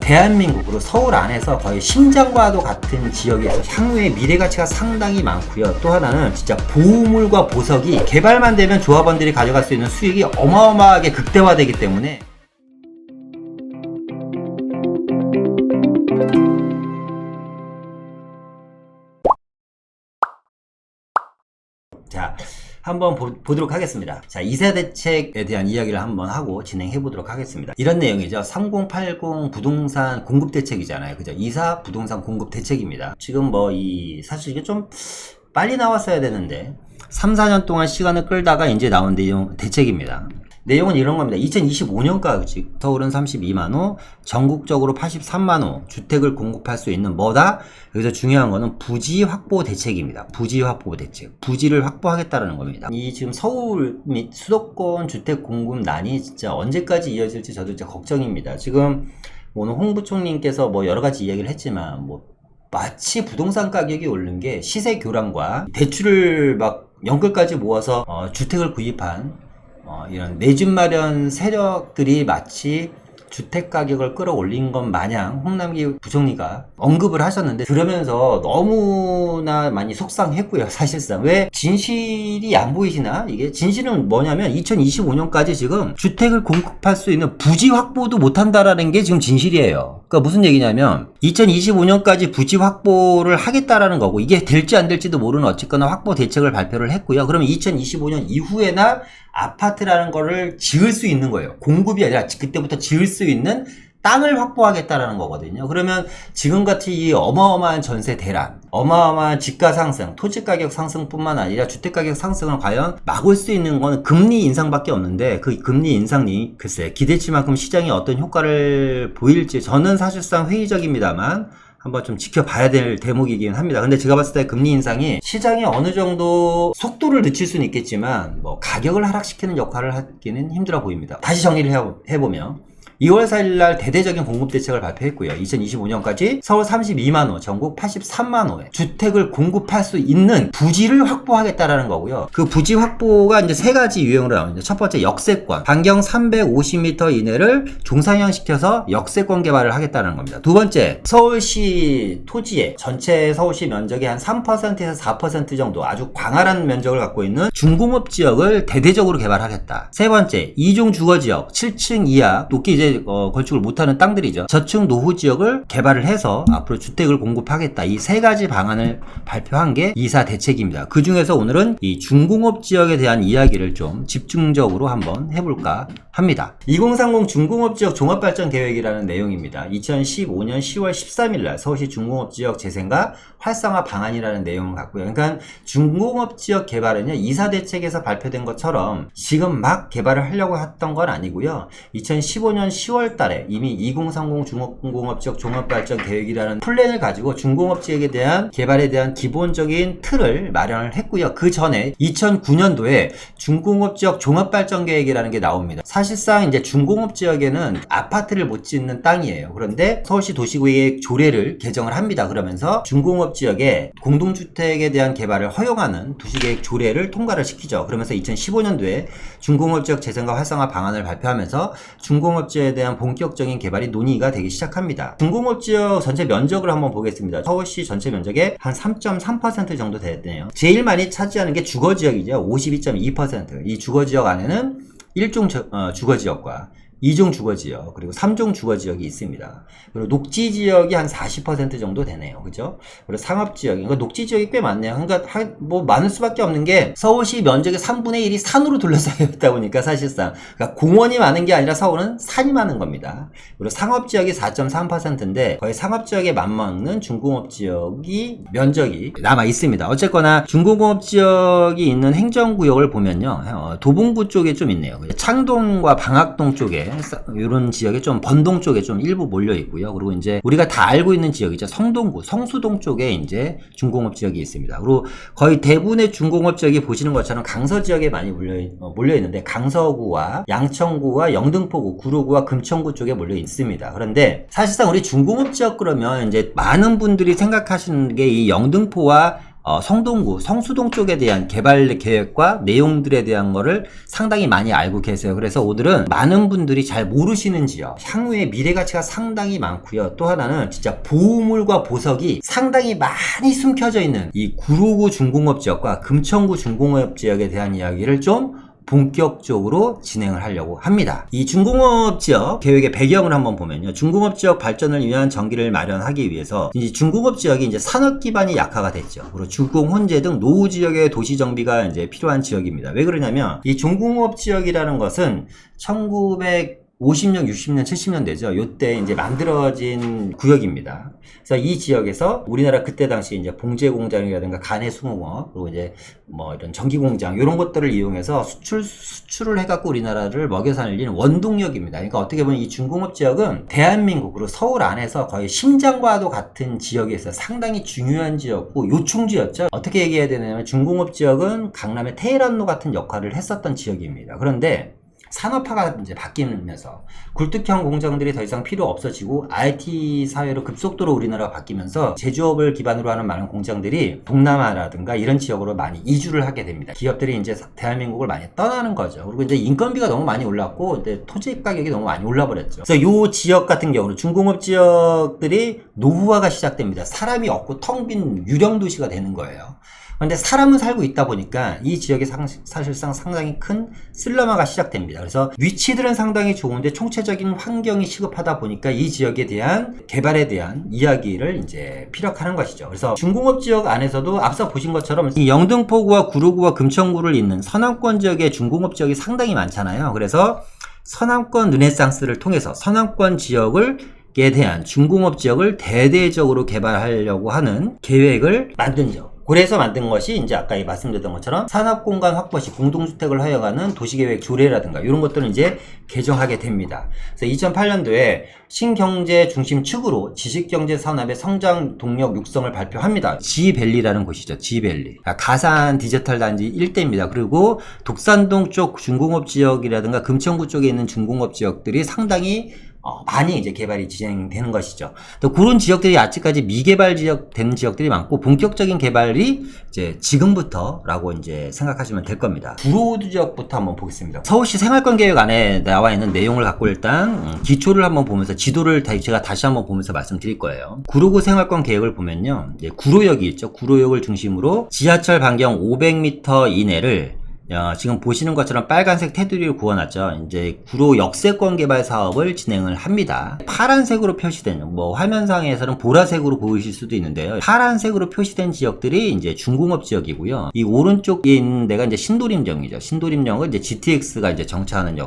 대한민국으로 서울 안에서 거의 심장과도 같은 지역에서 향후에 미래 가치가 상당히 많고요. 또 하나는 진짜 보물과 보석이 개발만 되면 조합원들이 가져갈 수 있는 수익이 어마어마하게 극대화되기 때문에 자, 한번 보도록 하겠습니다. 자, 이사 대책에 대한 이야기를 한번 하고 진행해 보도록 하겠습니다. 이런 내용이죠. 3080 부동산 공급 대책이잖아요. 그죠? 이사 부동산 공급 대책입니다. 지금 사실 이게 좀 빨리 나왔어야 되는데 3, 4년 동안 시간을 끌다가 이제 나온 내용 대책입니다. 내용은 이런 겁니다. 2025년까지 서울은 32만호, 전국적으로 83만호 주택을 공급할 수 있는 뭐다? 여기서 중요한 거는 부지 확보 대책입니다. 부지 확보 대책. 부지를 확보하겠다는 겁니다. 이 지금 서울 및 수도권 주택 공급난이 진짜 언제까지 이어질지 저도 진짜 걱정입니다. 지금 오늘 홍 부총리께서 여러 가지 이야기를 했지만 마치 부동산 가격이 오른 게 시세 교란과 대출을 연끌까지 모아서 주택을 구입한 이런 내 집 마련 세력들이 마치 주택 가격을 끌어올린 것 마냥 홍남기 부총리가 언급을 하셨는데 들으면서 너무나 많이 속상했고요. 사실상 왜 진실이 안 보이시나? 이게 진실은 뭐냐면 2025년까지 지금 주택을 공급할 수 있는 부지 확보도 못한다라는 게 지금 진실이에요. 그러니까 무슨 얘기냐면 2025년까지 부지 확보를 하겠다라는 거고 이게 될지 안 될지도 모르는 어쨌거나 확보 대책을 발표를 했고요. 그러면 2025년 이후에나 아파트라는 거를 지을 수 있는 거예요. 공급이 아니라 그때부터 지을 수 있는 땅을 확보하겠다라는 거거든요. 그러면 지금같이 이 어마어마한 전세 대란, 어마어마한 집가 상승, 토지 가격 상승뿐만 아니라 주택 가격 상승을 과연 막을 수 있는 건 금리 인상밖에 없는데 그 금리 인상이 글쎄 기대치만큼 시장이 어떤 효과를 보일지 저는 사실상 회의적입니다만 한번 좀 지켜봐야 될 대목이긴 합니다. 근데 제가 봤을 때 금리 인상이 시장에 어느 정도 속도를 늦출 수는 있겠지만 가격을 하락시키는 역할을 하기는 힘들어 보입니다. 다시 정리를 해보면 2월 4일 날 대대적인 공급 대책을 발표했고요. 2025년까지 서울 32만호, 전국 83만호의 주택을 공급할 수 있는 부지를 확보하겠다라는 거고요. 그 부지 확보가 이제 세 가지 유형으로 나옵니다. 첫 번째 역세권, 반경 350m 이내를 종상형시켜서 역세권 개발을 하겠다는 겁니다. 두 번째, 서울시 토지의 전체 서울시 면적의 한 3%에서 4% 정도 아주 광활한 면적을 갖고 있는 중공업 지역을 대대적으로 개발하겠다. 세 번째, 이중 주거 지역, 7층 이하, 높게 이제 건축을 못하는 땅들이죠. 저층 노후 지역을 개발을 해서 앞으로 주택을 공급하겠다. 이 세 가지 방안을 발표한 게 이사 대책입니다. 그 중에서 오늘은 이 중공업 지역에 대한 이야기를 좀 집중적으로 한번 해볼까 합니다. 2030 중공업 지역 종합발전 계획이라는 내용입니다. 2015년 10월 13일 날 서울시 중공업 지역 재생과 활성화 방안이라는 내용을 갖고요. 그러니까 중공업 지역 개발은요, 이사 대책에서 발표된 것처럼 지금 막 개발을 하려고 했던 건 아니고요. 2015년 10월 달에 이미 2030 중공업 지역 종합발전 계획이라는 플랜을 가지고 중공업 지역에 대한 개발에 대한 기본적인 틀을 마련을 했고요. 그 전에 2009년도에 중공업 지역 종합발전 계획이라는 게 나옵니다. 사실상 이제 중공업 지역에는 아파트를 못 짓는 땅이에요. 그런데 서울시 도시계획 조례를 개정을 합니다. 그러면서 중공업 지역에 공동주택에 대한 개발을 허용하는 도시계획 조례를 통과를 시키죠. 그러면서 2015년도에 중공업 지역 재생과 활성화 방안을 발표하면서 중공업 지역에 대한 본격적인 개발이 논의가 되기 시작합니다. 중공업 지역 전체 면적을 한번 보겠습니다. 서울시 전체 면적의 한 3.3% 정도 되네요. 제일 많이 차지하는 게 주거지역이죠. 52.2%. 이 주거지역 안에는 1종 주거지역과 2종 주거지역, 그리고 3종 주거지역이 있습니다. 그리고 녹지지역이 한 40% 정도 되네요. 그죠? 그리고 상업지역, 그러니까 녹지지역이 꽤 많네요. 그러니까 많을 수밖에 없는 게 서울시 면적의 3분의 1이 산으로 둘러싸여 있다 보니까 사실상. 그러니까 공원이 많은 게 아니라 서울은 산이 많은 겁니다. 그리고 상업지역이 4.3%인데 거의 상업지역에 맞먹는 중공업지역이 면적이 남아 있습니다. 어쨌거나 중공업지역이 있는 행정구역을 보면요. 도봉구 쪽에 좀 있네요. 창동과 방학동 쪽에 이런 지역에 좀 번동 쪽에 좀 일부 몰려 있고요. 그리고 이제 우리가 다 알고 있는 지역이죠. 성동구, 성수동 쪽에 이제 중공업 지역이 있습니다. 그리고 거의 대부분의 중공업 지역이 보시는 것처럼 강서 지역에 많이 몰려 있는데 강서구와 양천구와 영등포구, 구로구와 금천구 쪽에 몰려 있습니다. 그런데 사실상 우리 중공업 지역 그러면 이제 많은 분들이 생각하시는 게 이 영등포와 성동구, 성수동 쪽에 대한 개발 계획과 내용들에 대한 거를 상당히 많이 알고 계세요. 그래서 오늘은 많은 분들이 잘 모르시는 지역, 향후에 미래 가치가 상당히 많고요. 또 하나는 진짜 보물과 보석이 상당히 많이 숨겨져 있는 이 구로구 중공업 지역과 금천구 중공업 지역에 대한 이야기를 좀 본격적으로 진행을 하려고 합니다. 이 중공업 지역 계획의 배경을 한번 보면요. 중공업 지역 발전을 위한 전기를 마련하기 위해서 이제 중공업 지역이 이제 산업 기반이 약화가 됐죠. 그리고 주공 혼재 등 노후 지역의 도시 정비가 이제 필요한 지역입니다. 왜 그러냐면 이 중공업 지역이라는 것은 1950년, 60년, 70년대죠. 요때 이제 만들어진 구역입니다. 그래서 이 지역에서 우리나라 그때 당시 이제 봉제 공장이라든가 간해 수공업, 그리고 이제 뭐 이런 전기 공장, 이런 것들을 이용해서 수출을 해갖고 우리나라를 먹여 살리는 원동력입니다. 그러니까 어떻게 보면 이 중공업 지역은 대한민국으로 서울 안에서 거의 심장과도 같은 지역에서 상당히 중요한 지역고 요충지였죠. 어떻게 얘기해야 되냐면 중공업 지역은 강남의 테헤란로 같은 역할을 했었던 지역입니다. 그런데 산업화가 이제 바뀌면서 굴뚝형 공장들이 더 이상 필요 없어지고 IT 사회로 급속도로 우리나라가 바뀌면서 제조업을 기반으로 하는 많은 공장들이 동남아라든가 이런 지역으로 많이 이주를 하게 됩니다. 기업들이 이제 대한민국을 많이 떠나는 거죠. 그리고 이제 인건비가 너무 많이 올랐고 이제 토지 가격이 너무 많이 올라버렸죠. 그래서 요 지역 같은 경우는 중공업 지역들이 노후화가 시작됩니다. 사람이 없고 텅 빈 유령 도시가 되는 거예요. 근데 사람은 살고 있다 보니까 이 지역에 사실상 상당히 큰 슬럼화가 시작됩니다. 그래서 위치들은 상당히 좋은데 총체적인 환경이 시급하다 보니까 이 지역에 대한 개발에 대한 이야기를 이제 피력하는 것이죠. 그래서 중공업 지역 안에서도 앞서 보신 것처럼 이 영등포구와 구로구와 금천구를 잇는 서남권 지역의 중공업 지역이 상당히 많잖아요. 그래서 서남권 르네상스를 통해서 서남권 지역을 에 대한 중공업 지역을 대대적으로 개발하려고 하는 계획을 만든죠. 그래서 만든 것이 이제 아까 말씀드렸던 것처럼 산업공간 확보 시 공동주택을 허용하는 도시계획 조례라든가 이런 것들을 이제 개정하게 됩니다. 그래서 2008년도에 신경제 중심 축으로 지식경제 산업의 성장 동력 육성을 발표합니다. 지밸리라는 곳이죠. 지밸리. 가산 디지털 단지 일대입니다. 그리고 독산동 쪽 중공업 지역이라든가 금천구 쪽에 있는 중공업 지역들이 상당히 많이 이제 개발이 진행되는 것이죠. 또 그런 지역들이 아직까지 미개발 된 지역들이 많고 본격적인 개발이 이제 지금부터라고 이제 생각하시면 될 겁니다. 구로 지역부터 한번 보겠습니다. 서울시 생활권 계획 안에 나와 있는 내용을 갖고 일단 기초를 한번 보면서 지도를 제가 다시 한번 보면서 말씀드릴 거예요. 구로구 생활권 계획을 보면요. 이제 구로역이 있죠. 구로역을 중심으로 지하철 반경 500m 이내를 지금 보시는 것처럼 빨간색 테두리를 그어놨죠. 이제 구로 역세권 개발 사업을 진행을 합니다. 파란색으로 표시된, 화면상에서는 보라색으로 보이실 수도 있는데요. 파란색으로 표시된 지역들이 이제 중공업 지역이고요. 이 오른쪽에 있는 데가 이제 신도림역이죠. 신도림역은 이제 GTX가 이제 정차하는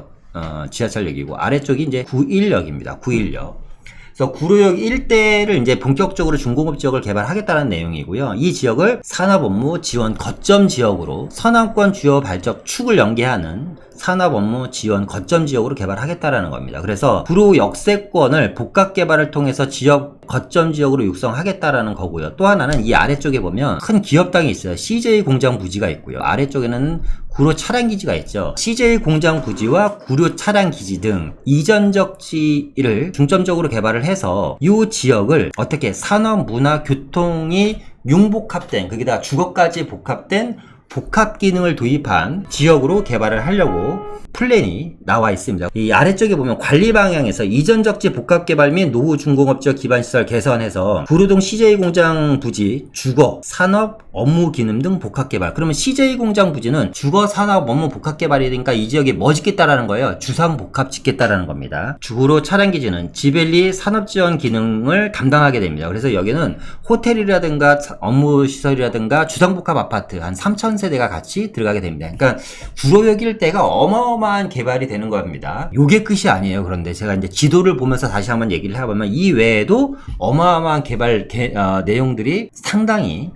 지하철역이고, 아래쪽이 이제 9일역입니다. 9일역. 그래서 구로역 일대를 이제 본격적으로 중공업 지역을 개발하겠다는 내용이고요. 이 지역을 산업업무 지원 거점 지역으로 서남권 주요 발적 축을 연계하는 산업업무 지원 거점 지역으로 개발하겠다라는 겁니다. 그래서 구로 역세권을 복합 개발을 통해서 지역 거점 지역으로 육성하겠다라는 거고요. 또 하나는 이 아래쪽에 보면 큰 기업당이 있어요. CJ 공장 부지가 있고요. 아래쪽에는 구로 차량 기지가 있죠. CJ 공장 부지와 구로 차량 기지 등 이전적 지를 중점적으로 개발을 해서 이 지역을 어떻게 산업, 문화, 교통이 융복합된, 거기다 주거까지 복합된 복합 기능을 도입한 지역으로 개발을 하려고 플랜이 나와 있습니다. 이 아래쪽에 보면 관리 방향에서 이전적지 복합 개발 및 노후 중공업지역 기반시설 개선해서 구로동 CJ 공장 부지, 주거, 산업, 업무 기능 등 복합 개발. 그러면 CJ 공장 부지는 주거, 산업, 업무 복합 개발이니까 이 지역에 뭐 짓겠다라는 거예요? 주상 복합 짓겠다라는 겁니다. 주구로 차량 기지는 지밸리 산업 지원 기능을 담당하게 됩니다. 그래서 여기는 호텔이라든가 업무 시설이라든가 주상 복합 아파트 한 3,000세대가 같이 들어가게 됩니다. 그러니까 구로역 일대가 어마어마한 개발이 되는 겁니다. 요게 끝이 아니에요. 그런데 제가 이제 지도를 보면서 다시 한번 얘기를 해보면 이 외에도 어마어마한 개발 내용들이 상당히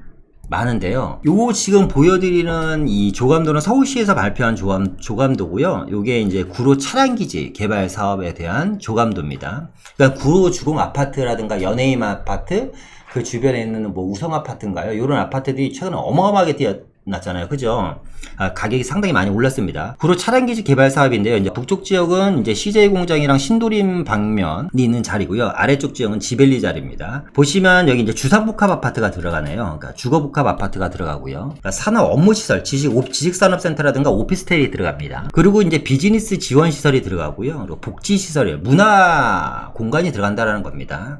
많은데요. 요 지금 보여드리는 이 조감도는 서울시에서 발표한 조감도고요. 요게 이제 구로 차량기지 개발 사업에 대한 조감도입니다. 그러니까 구로 주공 아파트라든가 연예인 아파트, 그 주변에 있는 뭐 우성 아파트인가요? 요런 아파트들이 최근에 어마어마하게 났잖아요. 그죠? 가격이 상당히 많이 올랐습니다. 구로 차량기지 개발 사업인데요. 이제 북쪽 지역은 이제 CJ 공장이랑 신도림 방면이 있는 자리고요. 아래쪽 지역은 지벨리 자리입니다. 보시면 여기 이제 주상복합 아파트가 들어가네요. 그러니까 주거복합 아파트가 들어가고요. 그러니까 산업 업무시설, 지식산업센터라든가 오피스텔이 들어갑니다. 그리고 이제 비즈니스 지원 시설이 들어가고요. 그리고 복지시설이에요. 문화 공간이 들어간다라는 겁니다.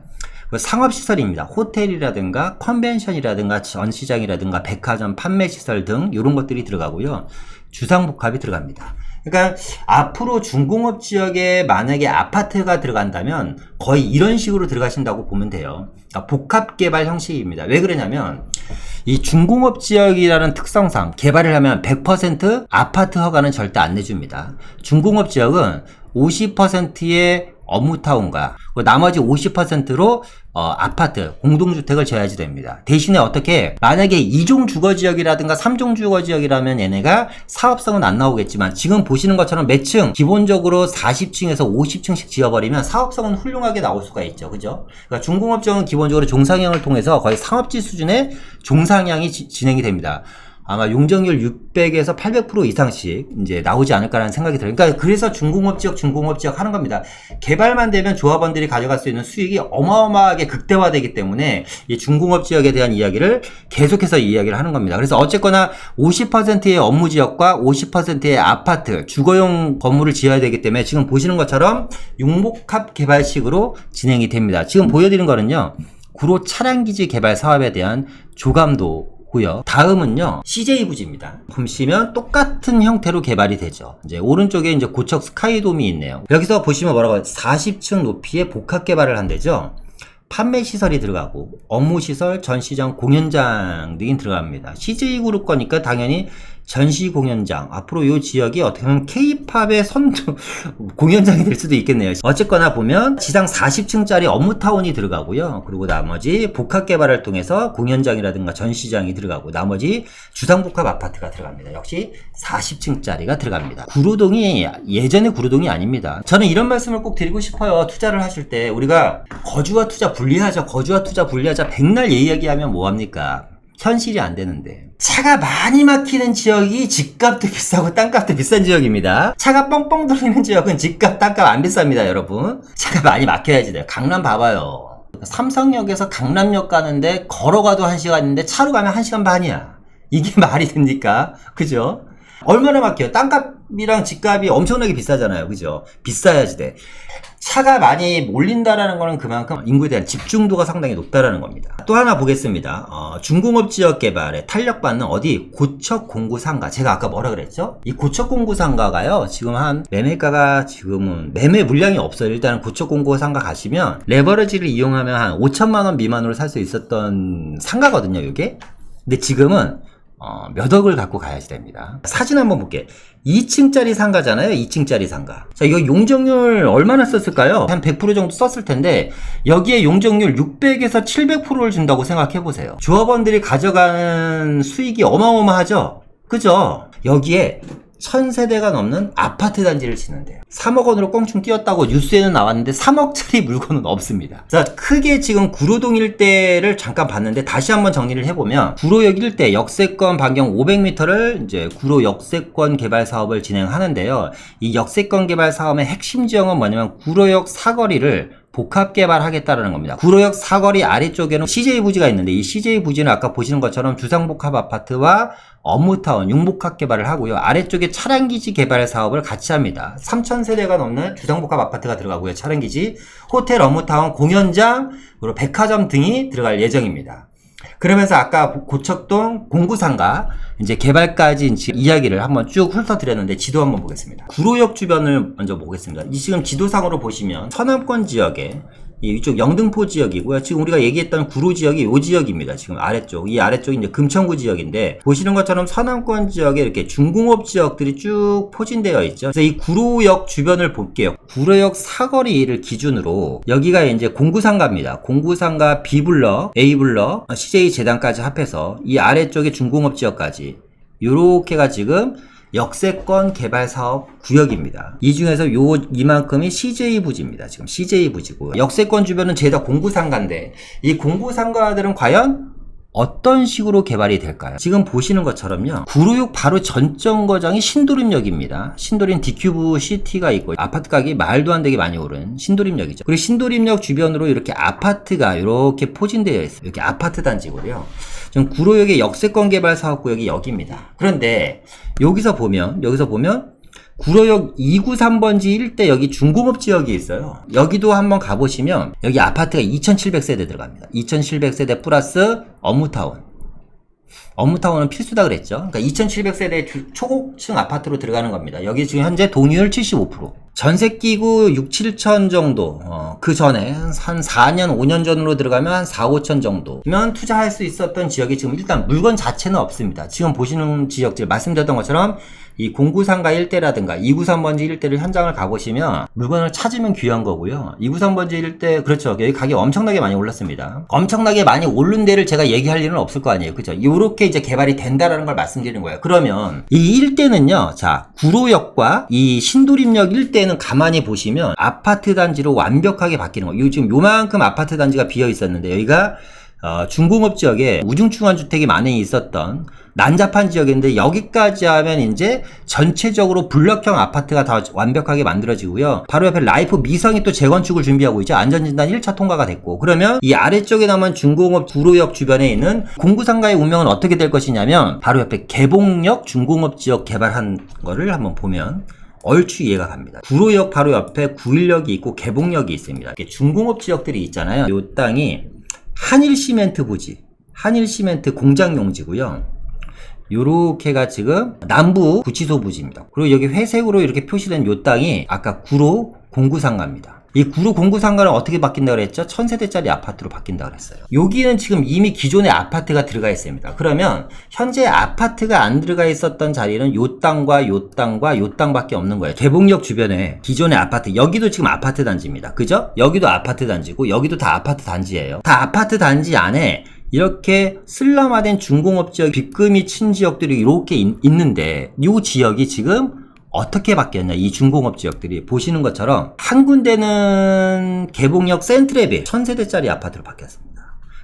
상업시설입니다. 호텔이라든가 컨벤션이라든가 전시장이라든가 백화점 판매시설 등 이런 것들이 들어가고요. 주상복합이 들어갑니다. 그러니까 앞으로 중공업 지역에 만약에 아파트가 들어간다면 거의 이런 식으로 들어가신다고 보면 돼요. 그러니까 복합개발 형식입니다. 왜 그러냐면 이 중공업 지역이라는 특성상 개발을 하면 100% 아파트 허가는 절대 안 내줍니다. 중공업 지역은 50%의 업무타운과 나머지 50%로 아파트, 공동주택을 지어야지 됩니다. 대신에 어떻게 만약에 2종 주거지역이라든가 3종 주거지역이라면 얘네가 사업성은 안 나오겠지만 지금 보시는 것처럼 몇 층 기본적으로 40층에서 50층씩 지어버리면 사업성은 훌륭하게 나올 수가 있죠. 그죠? 그러니까 중공업지역은 기본적으로 종상향을 통해서 거의 상업지 수준의 종상향이 진행이 됩니다. 아마 용적률 600에서 800% 이상씩 이제 나오지 않을까라는 생각이 들어요. 그러니까 그래서 중공업 지역 하는 겁니다. 개발만 되면 조합원들이 가져갈 수 있는 수익이 어마어마하게 극대화되기 때문에 이 중공업 지역에 대한 이야기를 계속해서 이야기를 하는 겁니다. 그래서 어쨌거나 50%의 업무 지역과 50%의 아파트, 주거용 건물을 지어야 되기 때문에 지금 보시는 것처럼 융복합 개발식으로 진행이 됩니다. 지금 보여드린 거는요, 구로 차량기지 개발 사업에 대한 조감도 고요. 다음은요, CJ 부지입니다. 보시면 똑같은 형태로 개발이 되죠. 이제 오른쪽에 이제 고척 스카이돔이 있네요. 여기서 보시면 뭐라고 40층 높이의 복합 개발을 한대죠. 판매 시설이 들어가고 업무시설, 전시장, 공연장 등이 들어갑니다. CJ 그룹 거니까 당연히 전시 공연장, 앞으로 이 지역이 어떻게 보면 K-팝의 선두 공연장이 될 수도 있겠네요. 어쨌거나 보면 지상 40층짜리 업무타운이 들어가고요. 그리고 나머지 복합 개발을 통해서 공연장이라든가 전시장이 들어가고 나머지 주상복합 아파트가 들어갑니다. 역시 40층짜리가 들어갑니다. 구로동이 예전의 구로동이 아닙니다. 저는 이런 말씀을 꼭 드리고 싶어요. 투자를 하실 때 우리가 거주와 투자 분리하자, 거주와 투자 분리하자 백날 이야기하면 뭐합니까? 현실이 안 되는데. 차가 많이 막히는 지역이 집값도 비싸고 땅값도 비싼 지역입니다. 차가 뻥뻥 돌리는 지역은 집값, 땅값 안 비쌉니다, 여러분. 차가 많이 막혀야지 돼요. 강남 봐봐요. 삼성역에서 강남역 가는데 걸어가도 1시간인데 차로 가면 1시간 반이야. 이게 말이 됩니까? 그죠? 얼마나 막혀요? 땅값이랑 집값이 엄청나게 비싸잖아요. 그죠? 비싸야지 돼. 차가 많이 몰린다라는 거는 그만큼 인구에 대한 집중도가 상당히 높다라는 겁니다. 또 하나 보겠습니다. 중공업 지역 개발에 탄력받는 어디 고척 공구상가. 제가 아까 뭐라 그랬죠? 이 고척 공구상가가요. 지금 한 매매가가 지금은 매매 물량이 없어요. 일단은 고척 공구상가 가시면 레버리지를 이용하면 한 5천만 원 미만으로 살 수 있었던 상가거든요. 이게. 근데 지금은 몇 억을 갖고 가야지 됩니다. 사진 한번 볼게. 2층짜리 상가잖아요. 2층짜리 상가. 자, 이거 용적률 얼마나 썼을까요? 한 100% 정도 썼을 텐데 여기에 용적률 600에서 700%를 준다고 생각해 보세요. 조합원들이 가져가는 수익이 어마어마하죠? 그죠? 여기에 1000세대가 넘는 아파트 단지를 짓는데요. 3억 원으로 껑충 뛰었다고 뉴스에는 나왔는데 3억짜리 물건은 없습니다. 자, 크게 지금 구로동 일대를 잠깐 봤는데 다시 한번 정리를 해보면 구로역 일대 역세권 반경 500m를 이제 구로 역세권 개발 사업을 진행하는데요. 이 역세권 개발 사업의 핵심 지형은 뭐냐면 구로역 사거리를 복합 개발하겠다라는 겁니다. 구로역 사거리 아래쪽에는 CJ 부지가 있는데 이 CJ 부지는 아까 보시는 것처럼 주상복합 아파트와 업무타운, 융복합 개발을 하고요. 아래쪽에 차량기지 개발 사업을 같이 합니다. 3000세대가 넘는 주상복합 아파트가 들어가고요. 차량기지, 호텔, 업무타운, 공연장, 그리고 백화점 등이 들어갈 예정입니다. 그러면서 아까 고척동 공구상가 이제 개발까지 이야기를 한번 쭉 훑어드렸는데 지도 한번 보겠습니다. 구로역 주변을 먼저 보겠습니다. 이 지금 지도상으로 보시면 서남권 지역에 이쪽 영등포 지역이고요. 지금 우리가 얘기했던 구로 지역이 이 지역입니다. 지금 아래쪽, 이 아래쪽이 이제 금천구 지역인데 보시는 것처럼 서남권 지역에 이렇게 중공업 지역들이 쭉 포진되어 있죠. 그래서 이 구로역 주변을 볼게요. 구로역 사거리를 기준으로 여기가 이제 공구상가입니다. 공구상가 B블럭, A블럭, CJ 재단까지 합해서 이 아래쪽에 중공업 지역까지 요렇게가 지금 역세권 개발 사업 구역입니다. 이 중에서 이만큼이 CJ 부지입니다. 지금 CJ 부지고 역세권 주변은 죄다 공구상가인데 이 공구상가들은 과연 어떤 식으로 개발이 될까요? 지금 보시는 것처럼요. 구로역 바로 전정거장이 신도림역입니다. 신도림 디큐브 시티가 있고 아파트 가격이 말도 안 되게 많이 오른 신도림역이죠. 그리고 신도림역 주변으로 이렇게 아파트가 이렇게 포진되어 있어요. 이렇게 아파트 단지고요. 지금 구로역의 역세권 개발 사업구역이 여기입니다. 그런데 여기서 보면 구로역 293번지 일대 여기 중공업 지역이 있어요. 여기도 한번 가보시면 여기 아파트가 2700세대 들어갑니다. 2700세대 플러스 업무타운. 업무타운은 필수다 그랬죠. 그러니까 2700세대 초고층 아파트로 들어가는 겁니다. 여기 지금 현재 동의율 75%. 전세 끼고 6, 7천 정도, 그 전에 한 4년, 5년 전으로 들어가면 한 4, 5천 정도면 투자할 수 있었던 지역이 지금 일단 물건 자체는 없습니다. 지금 보시는 지역들, 말씀드렸던 것처럼 이 공구상가 일대라든가 293번지 일대를 현장을 가보시면 물건을 찾으면 귀한 거고요. 293번지 일대, 그렇죠. 여기 가격이 엄청나게 많이 올랐습니다. 엄청나게 많이 오른 데를 제가 얘기할 일은 없을 거 아니에요. 그죠? 요렇게 이제 개발이 된다라는 걸 말씀드리는 거예요. 그러면 이 일대는요, 자, 구로역과 이 신도림역 일대는 가만히 보시면 아파트 단지로 완벽하게 바뀌는 거예요. 지금 요만큼 아파트 단지가 비어 있었는데 여기가 중공업 지역에 우중충한 주택이 많이 있었던 난잡한 지역인데 여기까지 하면 이제 전체적으로 블럭형 아파트가 다 완벽하게 만들어지고요. 바로 옆에 라이프 미성이 또 재건축을 준비하고 있죠. 안전진단 1차 통과가 됐고. 그러면 이 아래쪽에 남은 중공업 구로역 주변에 있는 공구상가의 운명은 어떻게 될 것이냐면 바로 옆에 개봉역 중공업 지역 개발한 거를 한번 보면 얼추 이해가 갑니다. 구로역 바로 옆에 9일역이 있고 개봉역이 있습니다. 중공업 지역들이 있잖아요. 이 땅이 한일시멘트 부지, 한일시멘트 공장 용지고요. 요렇게가 지금 남부 구치소 부지입니다. 그리고 여기 회색으로 이렇게 표시된 요 땅이 아까 구로 공구상가입니다. 이 구로 공구상가는 어떻게 바뀐다 그랬죠? 1000세대짜리 아파트로 바뀐다 그랬어요. 여기는 지금 이미 기존의 아파트가 들어가 있습니다. 그러면 현재 아파트가 안 들어가 있었던 자리는 요 땅과 요 땅과 요 땅밖에 없는 거예요. 개봉역 주변에 기존의 아파트, 여기도 지금 아파트 단지입니다. 그죠? 여기도 아파트 단지고 여기도 다 아파트 단지예요. 다 아파트 단지 안에 이렇게 슬럼화된 중공업 지역, 빗금이 친 지역들이 이렇게 있는데 이 지역이 지금 어떻게 바뀌었냐, 이 중공업 지역들이 보시는 것처럼 한 군데는 개봉역 센트레빌 1000세대짜리 아파트로 바뀌었습니다.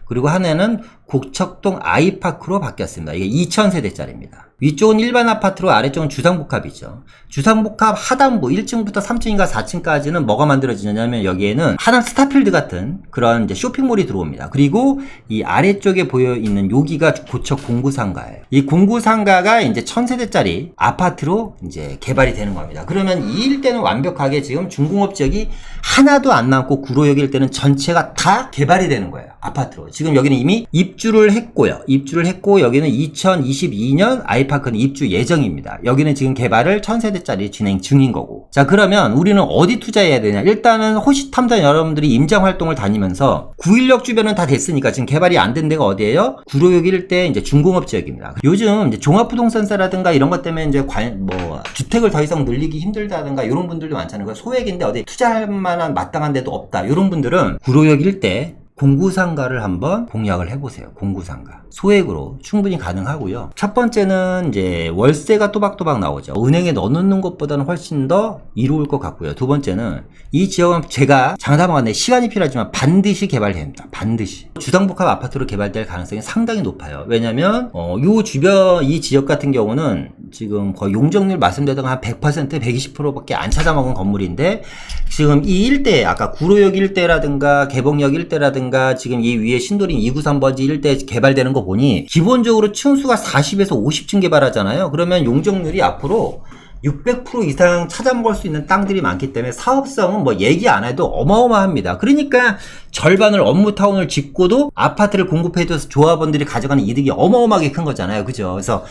그리고 하나는 곡척동 아이파크로 바뀌었습니다. 이게 2000세대짜리입니다. 위쪽은 일반 아파트로 아래쪽은 주상복합이죠. 주상복합 하단부 1층부터 3층인가 4층까지는 뭐가 만들어지냐면 여기에는 하남 스타필드 같은 그런 이제 쇼핑몰이 들어옵니다. 그리고 이 아래쪽에 보여 있는 여기가 고척 공구상가예요. 이 공구상가가 이제 1000세대짜리 아파트로 이제 개발이 되는 겁니다. 그러면 이 일대는 완벽하게 지금 중공업 지역이 하나도 안 남고 구로역 일대는 전체가 다 개발이 되는 거예요. 아파트로. 지금 여기는 이미 입주를 했고요. 입주를 했고 여기는 2022년 아이파크는 입주 예정입니다. 여기는 지금 개발을 1000세대짜리 진행 중인 거고. 자, 그러면 우리는 어디 투자해야 되냐? 일단은 호시탐탐 여러분들이 임장 활동을 다니면서 9일역 주변은 다 됐으니까 지금 개발이 안 된 데가 어디예요? 구로역 일대 이제 중공업 지역입니다. 요즘 이제 종합부동산세라든가 이런 것 때문에 이제 주택을 더 이상 늘리기 힘들다든가 이런 분들도 많잖아요. 소액인데 어디 투자할 만한 마땅한 데도 없다. 이런 분들은 구로역 일대 공구상가를 한번 공략을 해보세요. 공구상가. 소액으로 충분히 가능하고요. 첫 번째는 이제 월세가 또박또박 나오죠. 은행에 넣어놓는 것보다는 훨씬 더 이로울 것 같고요. 두 번째는 이 지역은 제가 장담하건대 시간이 필요하지만 반드시 개발됩니다. 반드시. 주상복합 아파트로 개발될 가능성이 상당히 높아요. 왜냐면 요 주변 이 지역 같은 경우는 지금 거의 용적률 말씀드렸던 한 100%, 120%밖에 안 찾아먹은 건물인데 지금 이 일대, 아까 구로역 일대라든가 개봉역 일대라든가 지금 이 위에 신도림 293번지 일대 개발되는 거 보니 기본적으로 층수가 40에서 50층 개발하잖아요. 그러면 용적률이 앞으로 600% 이상 찾아먹을 수 있는 땅들이 많기 때문에 사업성은 뭐 얘기 안 해도 어마어마합니다. 그러니까 절반을 업무타운을 짓고도 아파트를 공급해줘서 조합원들이 가져가는 이득이 어마어마하게 큰 거잖아요. 그죠? 그래서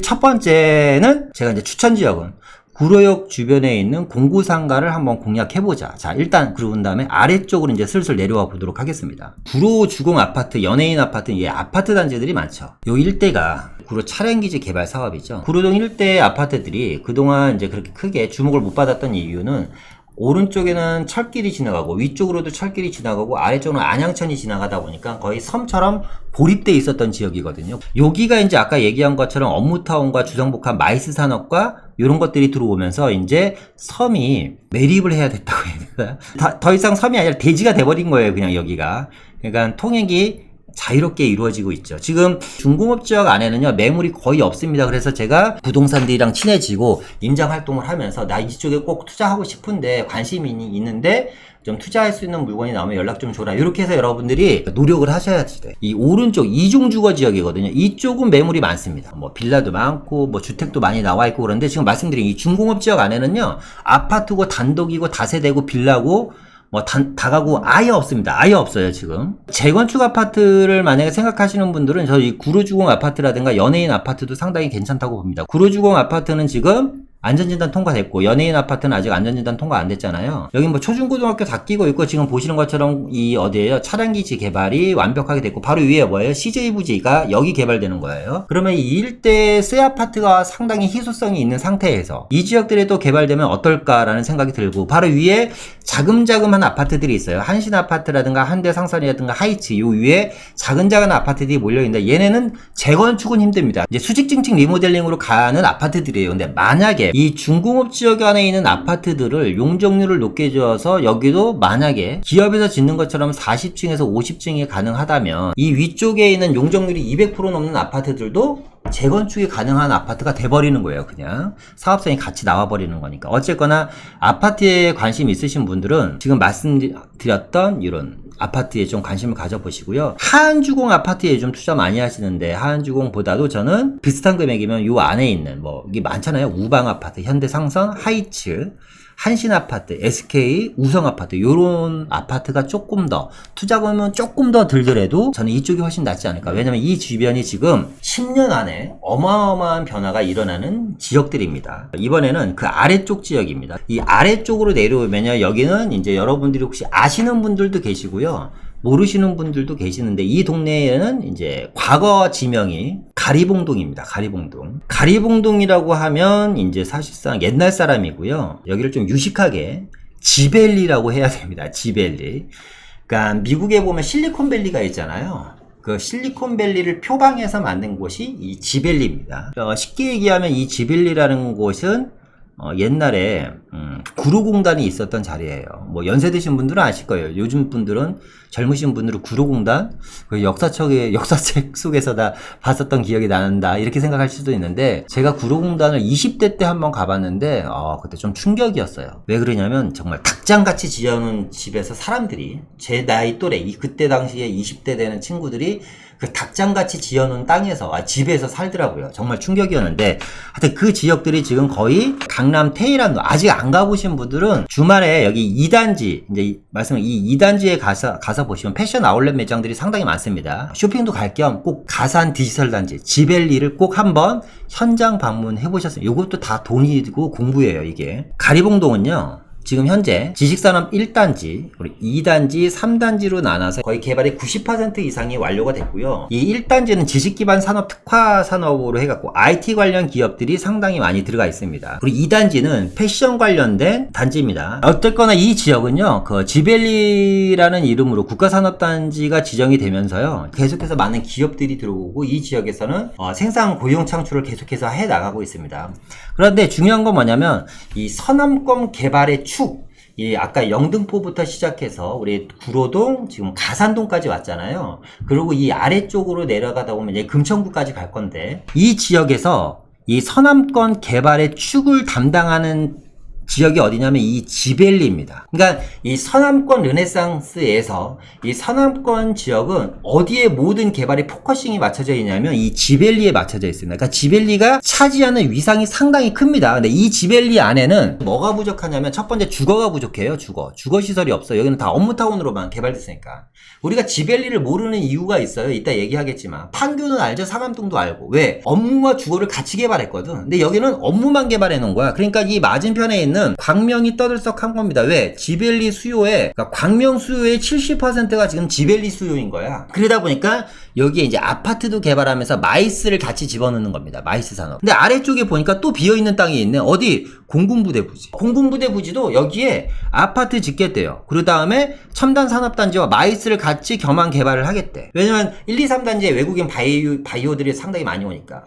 첫 번째는 제가 이제 추천 지역은 구로역 주변에 있는 공구상가를 한번 공략해보자. 자, 일단 그러고 난 다음에 아래쪽으로 이제 슬슬 내려와 보도록 하겠습니다. 구로 주공 아파트, 연예인 아파트, 예, 아파트 단지들이 많죠. 요 일대가 구로 차량기지 개발 사업이죠. 구로동 일대 아파트들이 그동안 이제 그렇게 크게 주목을 못 받았던 이유는 오른쪽에는 철길이 지나가고 위쪽으로도 철길이 지나가고 아래쪽으로는 안양천이 지나가다 보니까 거의 섬처럼 고립돼 있었던 지역이거든요. 여기가 이제 아까 얘기한 것처럼 업무타운과 주상복합 마이스 산업과 이런 것들이 들어오면서 이제 섬이 매립을 해야 됐다고 해야 되나? 더 이상 섬이 아니라 대지가 돼버린 거예요. 그냥 여기가. 그러니까 통행이 자유롭게 이루어지고 있죠. 지금 중공업 지역 안에는요, 매물이 거의 없습니다. 그래서 제가 부동산들이랑 친해지고 임장 활동을 하면서 나 이쪽에 꼭 투자하고 싶은데 관심이 있는데 좀 투자할 수 있는 물건이 나오면 연락 좀 줘라. 이렇게 해서 여러분들이 노력을 하셔야지 돼. 이 오른쪽 이중주거 지역이거든요. 이쪽은 매물이 많습니다. 뭐 빌라도 많고 뭐 주택도 많이 나와 있고 그런데 지금 말씀드린 이 중공업 지역 안에는요, 아파트고 단독이고 다세대고 빌라고 뭐 다가구 아예 없습니다. 아예 없어요, 지금. 재건축 아파트를 만약에 생각하시는 분들은 저희 구로주공 아파트라든가 연예인 아파트도 상당히 괜찮다고 봅니다. 구로주공 아파트는 지금 안전진단 통과됐고, 연예인 아파트는 아직 안전진단 통과 안 됐잖아요. 여기 뭐 초중고등학교 다 끼고 있고, 지금 보시는 것처럼 이 어디에요? 차량기지 개발이 완벽하게 됐고, 바로 위에 뭐예요? CJ부지가 여기 개발되는 거예요. 그러면 이 일대의 새 아파트가 상당히 희소성이 있는 상태에서 이 지역들이 또 개발되면 어떨까라는 생각이 들고, 바로 위에 자금자금한 아파트들이 있어요. 한신 아파트라든가 현대상선이라든가 하이츠, 요 위에 작은 아파트들이 몰려있는데, 얘네는 재건축은 힘듭니다. 이제 수직증식 리모델링으로 가는 아파트들이에요. 근데 만약에 이 중공업 지역 안에 있는 아파트들을 용적률을 높게 지어서 여기도 만약에 기업에서 짓는 것처럼 40층에서 50층이 가능하다면 이 위쪽에 있는 용적률이 200% 넘는 아파트들도 재건축이 가능한 아파트가 돼버리는 거예요. 그냥 사업성이 같이 나와버리는 거니까. 어쨌거나 아파트에 관심 있으신 분들은 지금 말씀드렸던 이런 아파트에 좀 관심을 가져보시고요. 하한주공 아파트에 좀 투자 많이 하시는데, 하한주공보다도 저는 비슷한 금액이면 요 안에 있는 뭐 이게 많잖아요. 우방아파트, 현대상선, 하이츠, 한신아파트, SK, 우성아파트, 요런 아파트가 조금 더 투자금은 조금 더 들더라도 저는 이쪽이 훨씬 낫지 않을까. 왜냐면 이 주변이 지금 10년 안에 어마어마한 변화가 일어나는 지역들입니다. 이번에는 그 아래쪽 지역입니다. 이 아래쪽으로 내려오면요, 여기는 이제 여러분들이 혹시 아시는 분들도 계시고요, 모르시는 분들도 계시는데, 이 동네에는 이제 과거 지명이 가리봉동입니다. 가리봉동. 가리봉동이라고 하면 이제 사실상 옛날 사람이고요. 여기를 좀 유식하게 지벨리라고 해야 됩니다. 지벨리. 그러니까 미국에 보면 실리콘밸리가 있잖아요. 그 실리콘밸리를 표방해서 만든 곳이 이 지벨리입니다. 쉽게 얘기하면 이 지벨리라는 곳은 옛날에 구로공단이 있었던 자리예요. 뭐 연세 드신 분들은 아실 거예요. 요즘 분들은, 젊으신 분들은 구로공단 그 역사책 속에서 다 봤었던 기억이 난다 이렇게 생각할 수도 있는데, 제가 구로공단을 20대 때 한번 가봤는데 그때 좀 충격이었어요. 왜 그러냐면 정말 닭장같이 지어놓은 집에서 사람들이 제 나이 또래, 그때 당시에 20대 되는 친구들이 그 닭장같이 지어놓은 땅에서, 집에서 살더라고요. 정말 충격이었는데, 하여튼 그 지역들이 지금 거의 강남 테헤란로, 아직 안 가보신 분들은 주말에 여기 2단지, 이제 이 2단지에 가서 보시면 패션 아울렛 매장들이 상당히 많습니다. 쇼핑도 갈 겸 꼭 가산 디지털 단지, 지벨리를 꼭 한번 현장 방문해 보셨으면, 이것도 다 돈이고 공부예요, 이게. 가리봉동은요, 지금 현재 지식산업 1단지, 그리고 2단지, 3단지로 나눠서 거의 개발의 90% 이상이 완료가 됐고요. 이 1단지는 지식기반 산업 특화 산업으로 해갖고 IT 관련 기업들이 상당히 많이 들어가 있습니다. 그리고 2단지는 패션 관련된 단지입니다. 어쨌거나 이 지역은요, 그 지벨리라는 이름으로 국가산업단지가 지정이 되면서요, 계속해서 많은 기업들이 들어오고 이 지역에서는 생산 고용 창출을 계속해서 해 나가고 있습니다. 그런데 중요한 건 뭐냐면, 이 서남권 개발의 아까 영등포부터 시작해서 우리 구로동, 지금 가산동까지 왔잖아요. 그리고 이 아래쪽으로 내려가다 보면 이제 금천구까지 갈 건데, 이 지역에서 이 서남권 개발의 축을 담당하는 지역이 어디냐면 이 지벨리입니다. 그러니까 이 서남권 르네상스에서 이 서남권 지역은 어디에 모든 개발이 포커싱이 맞춰져 있냐면 이 지벨리에 맞춰져 있습니다. 그러니까 지벨리가 차지하는 위상이 상당히 큽니다. 근데 이 지벨리 안에는 뭐가 부족하냐면, 첫 번째 주거가 부족해요. 주거 시설이 없어요. 여기는 다 업무타운으로만 개발됐으니까. 우리가 지벨리를 모르는 이유가 있어요. 이따 얘기하겠지만, 판교는 알죠? 상암동도 알고. 왜? 업무와 주거를 같이 개발했거든. 근데 여기는 업무만 개발해 놓은 거야. 그러니까 이 맞은편에 있는 광명이 떠들썩한 겁니다. 왜? 지벨리 수요에, 그러니까 광명 수요의 70%가 지금 지벨리 수요인 거야. 그러다 보니까 여기에 이제 아파트도 개발하면서 마이스를 같이 집어넣는 겁니다. 마이스 산업. 근데 아래쪽에 보니까 또 비어있는 땅이 있네. 어디? 공군부대 부지. 공군부대 부지도 여기에 아파트 짓겠대요. 그 다음에 첨단 산업단지와 마이스를 같이 겸한 개발을 하겠대. 왜냐면 1, 2, 3단지에 외국인 바이오들이 상당히 많이 오니까.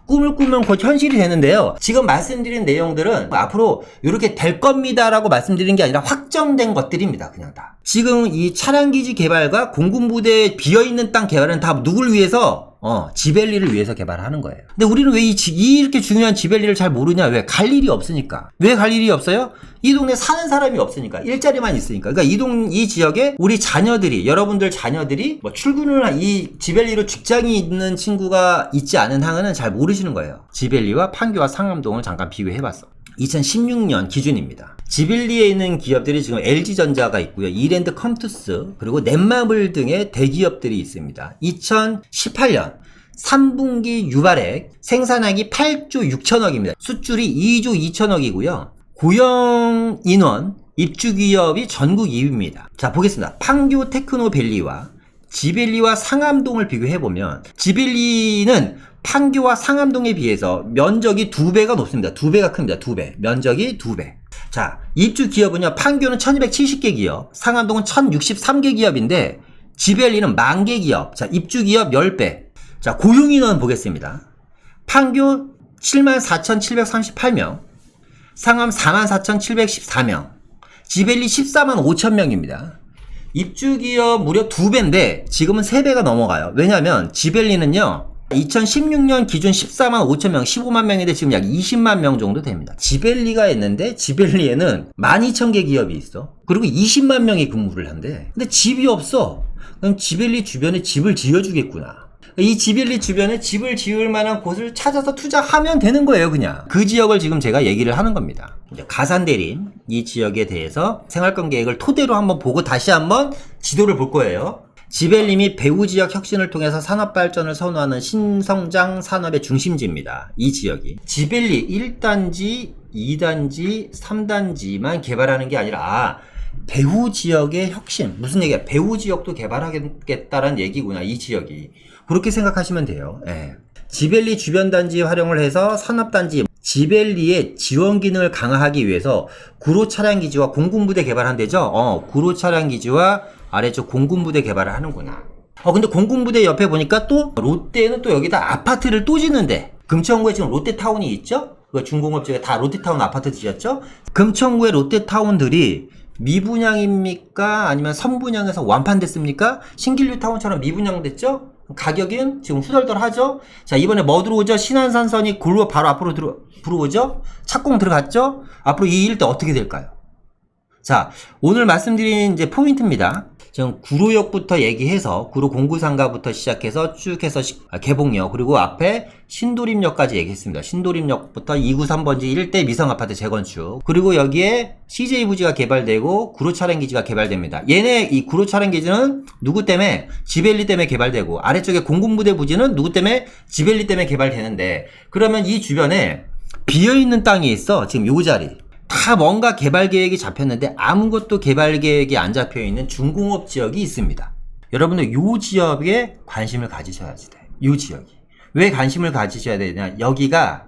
꿈을 꾸면 곧 현실이 되는데요. 지금 말씀드린 내용들은 앞으로 이렇게 될 겁니다라고 말씀드린 게 아니라 확정된 것들입니다. 그냥 다. 지금 이 차량기지 개발과 공군부대 비어있는 땅 개발은 다 누굴 위해서? 지벨리를 위해서 개발하는 거예요. 근데 우리는 왜 이렇게 중요한 지벨리를 잘 모르냐? 왜? 갈 일이 없으니까. 왜 갈 일이 없어요? 이 동네 사는 사람이 없으니까. 일자리만 있으니까. 그러니까 이 지역에 우리 자녀들이, 여러분들 자녀들이 출근을 이 지벨리로 직장이 있는 친구가 있지 않은 한은 잘 모르시는 거예요. 지벨리와 판교와 상암동을 잠깐 비교해봤어. 2016년 기준입니다. 지벨리에 있는 기업들이 지금 LG전자가 있고요. 이랜드 컴투스, 그리고 넷마블 등의 대기업들이 있습니다. 2018년 3분기 유발액 생산액이 8조 6천억입니다. 수출이 2조 2천억이고요. 고용 인원, 입주 기업이 전국 2위입니다. 자, 보겠습니다. 판교 테크노밸리와 지벨리와 상암동을 비교해보면 지벨리는 판교와 상암동에 비해서 면적이 2배가 높습니다. 2배가 큽니다. 2배. 면적이 2배. 자, 입주 기업은요. 판교는 1270개 기업, 상암동은 1063개 기업인데 지벨리는 10,000개 기업. 자, 입주 기업 10배. 자, 고용인원 보겠습니다. 판교 74,738명, 상암 44,714명, 지벨리 145,000명입니다. 입주 기업 무려 2배인데 지금은 3배가 넘어가요. 왜냐하면 지벨리는요. 2016년 기준 14만 5천 명, 15만 명인데 지금 약 20만 명 정도 됩니다. 지벨리가 있는데 지벨리에는 12,000개 기업이 있어. 그리고 20만 명이 근무를 한대. 근데 집이 없어. 그럼 지벨리 주변에 집을 지어주겠구나. 이 지벨리 주변에 집을 지을 만한 곳을 찾아서 투자하면 되는 거예요, 그냥. 그 지역을 지금 제가 얘기를 하는 겁니다. 이제 가산대림, 이 지역에 대해서 생활권 계획을 토대로 한번 보고 다시 한번 지도를 볼 거예요. 지벨리 및 배후 지역 혁신을 통해서 산업 발전을 선호하는 신성장 산업의 중심지입니다. 이 지역이. 지벨리 1단지, 2단지, 3단지만 개발하는 게 아니라 배후 지역의 혁신. 무슨 얘기야? 배후 지역도 개발하겠다라는 얘기구나. 이 지역이. 그렇게 생각하시면 돼요. 예. 지벨리 주변 단지 활용을 해서 산업단지 지벨리의 지원 기능을 강화하기 위해서 구로 차량기지와 공군부대 개발한대죠. 구로 차량기지와 아래쪽 공군부대 개발을 하는구나. 근데 공군부대 옆에 보니까 또 롯데는 또 여기다 아파트를 또 짓는데 금천구에 지금 롯데타운이 있죠? 그 중공업체가 다 롯데타운 아파트 지었죠? 금천구의 롯데타운들이 미분양입니까? 아니면 선분양에서 완판됐습니까? 신길류타운처럼 미분양됐죠? 가격은 지금 후덜덜하죠? 자, 이번에 뭐 들어오죠? 신안산선이 굴로 바로 앞으로 들어오죠? 착공 들어갔죠? 앞으로 이 일대 어떻게 될까요? 자, 오늘 말씀드린 이제 포인트입니다. 지금 구로역부터 얘기해서 구로 공구상가부터 시작해서 쭉 해서 개봉역, 그리고 앞에 신도림역까지 얘기했습니다. 신도림역부터 293번지 일대 미성아파트 재건축, 그리고 여기에 CJ부지가 개발되고 구로차량기지가 개발됩니다. 얘네 이 구로차량기지는 누구 때문에? 지벨리 때문에 개발되고, 아래쪽에 공군부대 부지는 누구 때문에? 지벨리 때문에 개발되는데, 그러면 이 주변에 비어있는 땅이 있어. 지금 요 자리. 다 뭔가 개발 계획이 잡혔는데 아무것도 개발 계획이 안 잡혀 있는 중공업 지역이 있습니다. 여러분들 이 지역에 관심을 가지셔야지 돼. 이 지역이. 왜 관심을 가지셔야 되냐? 여기가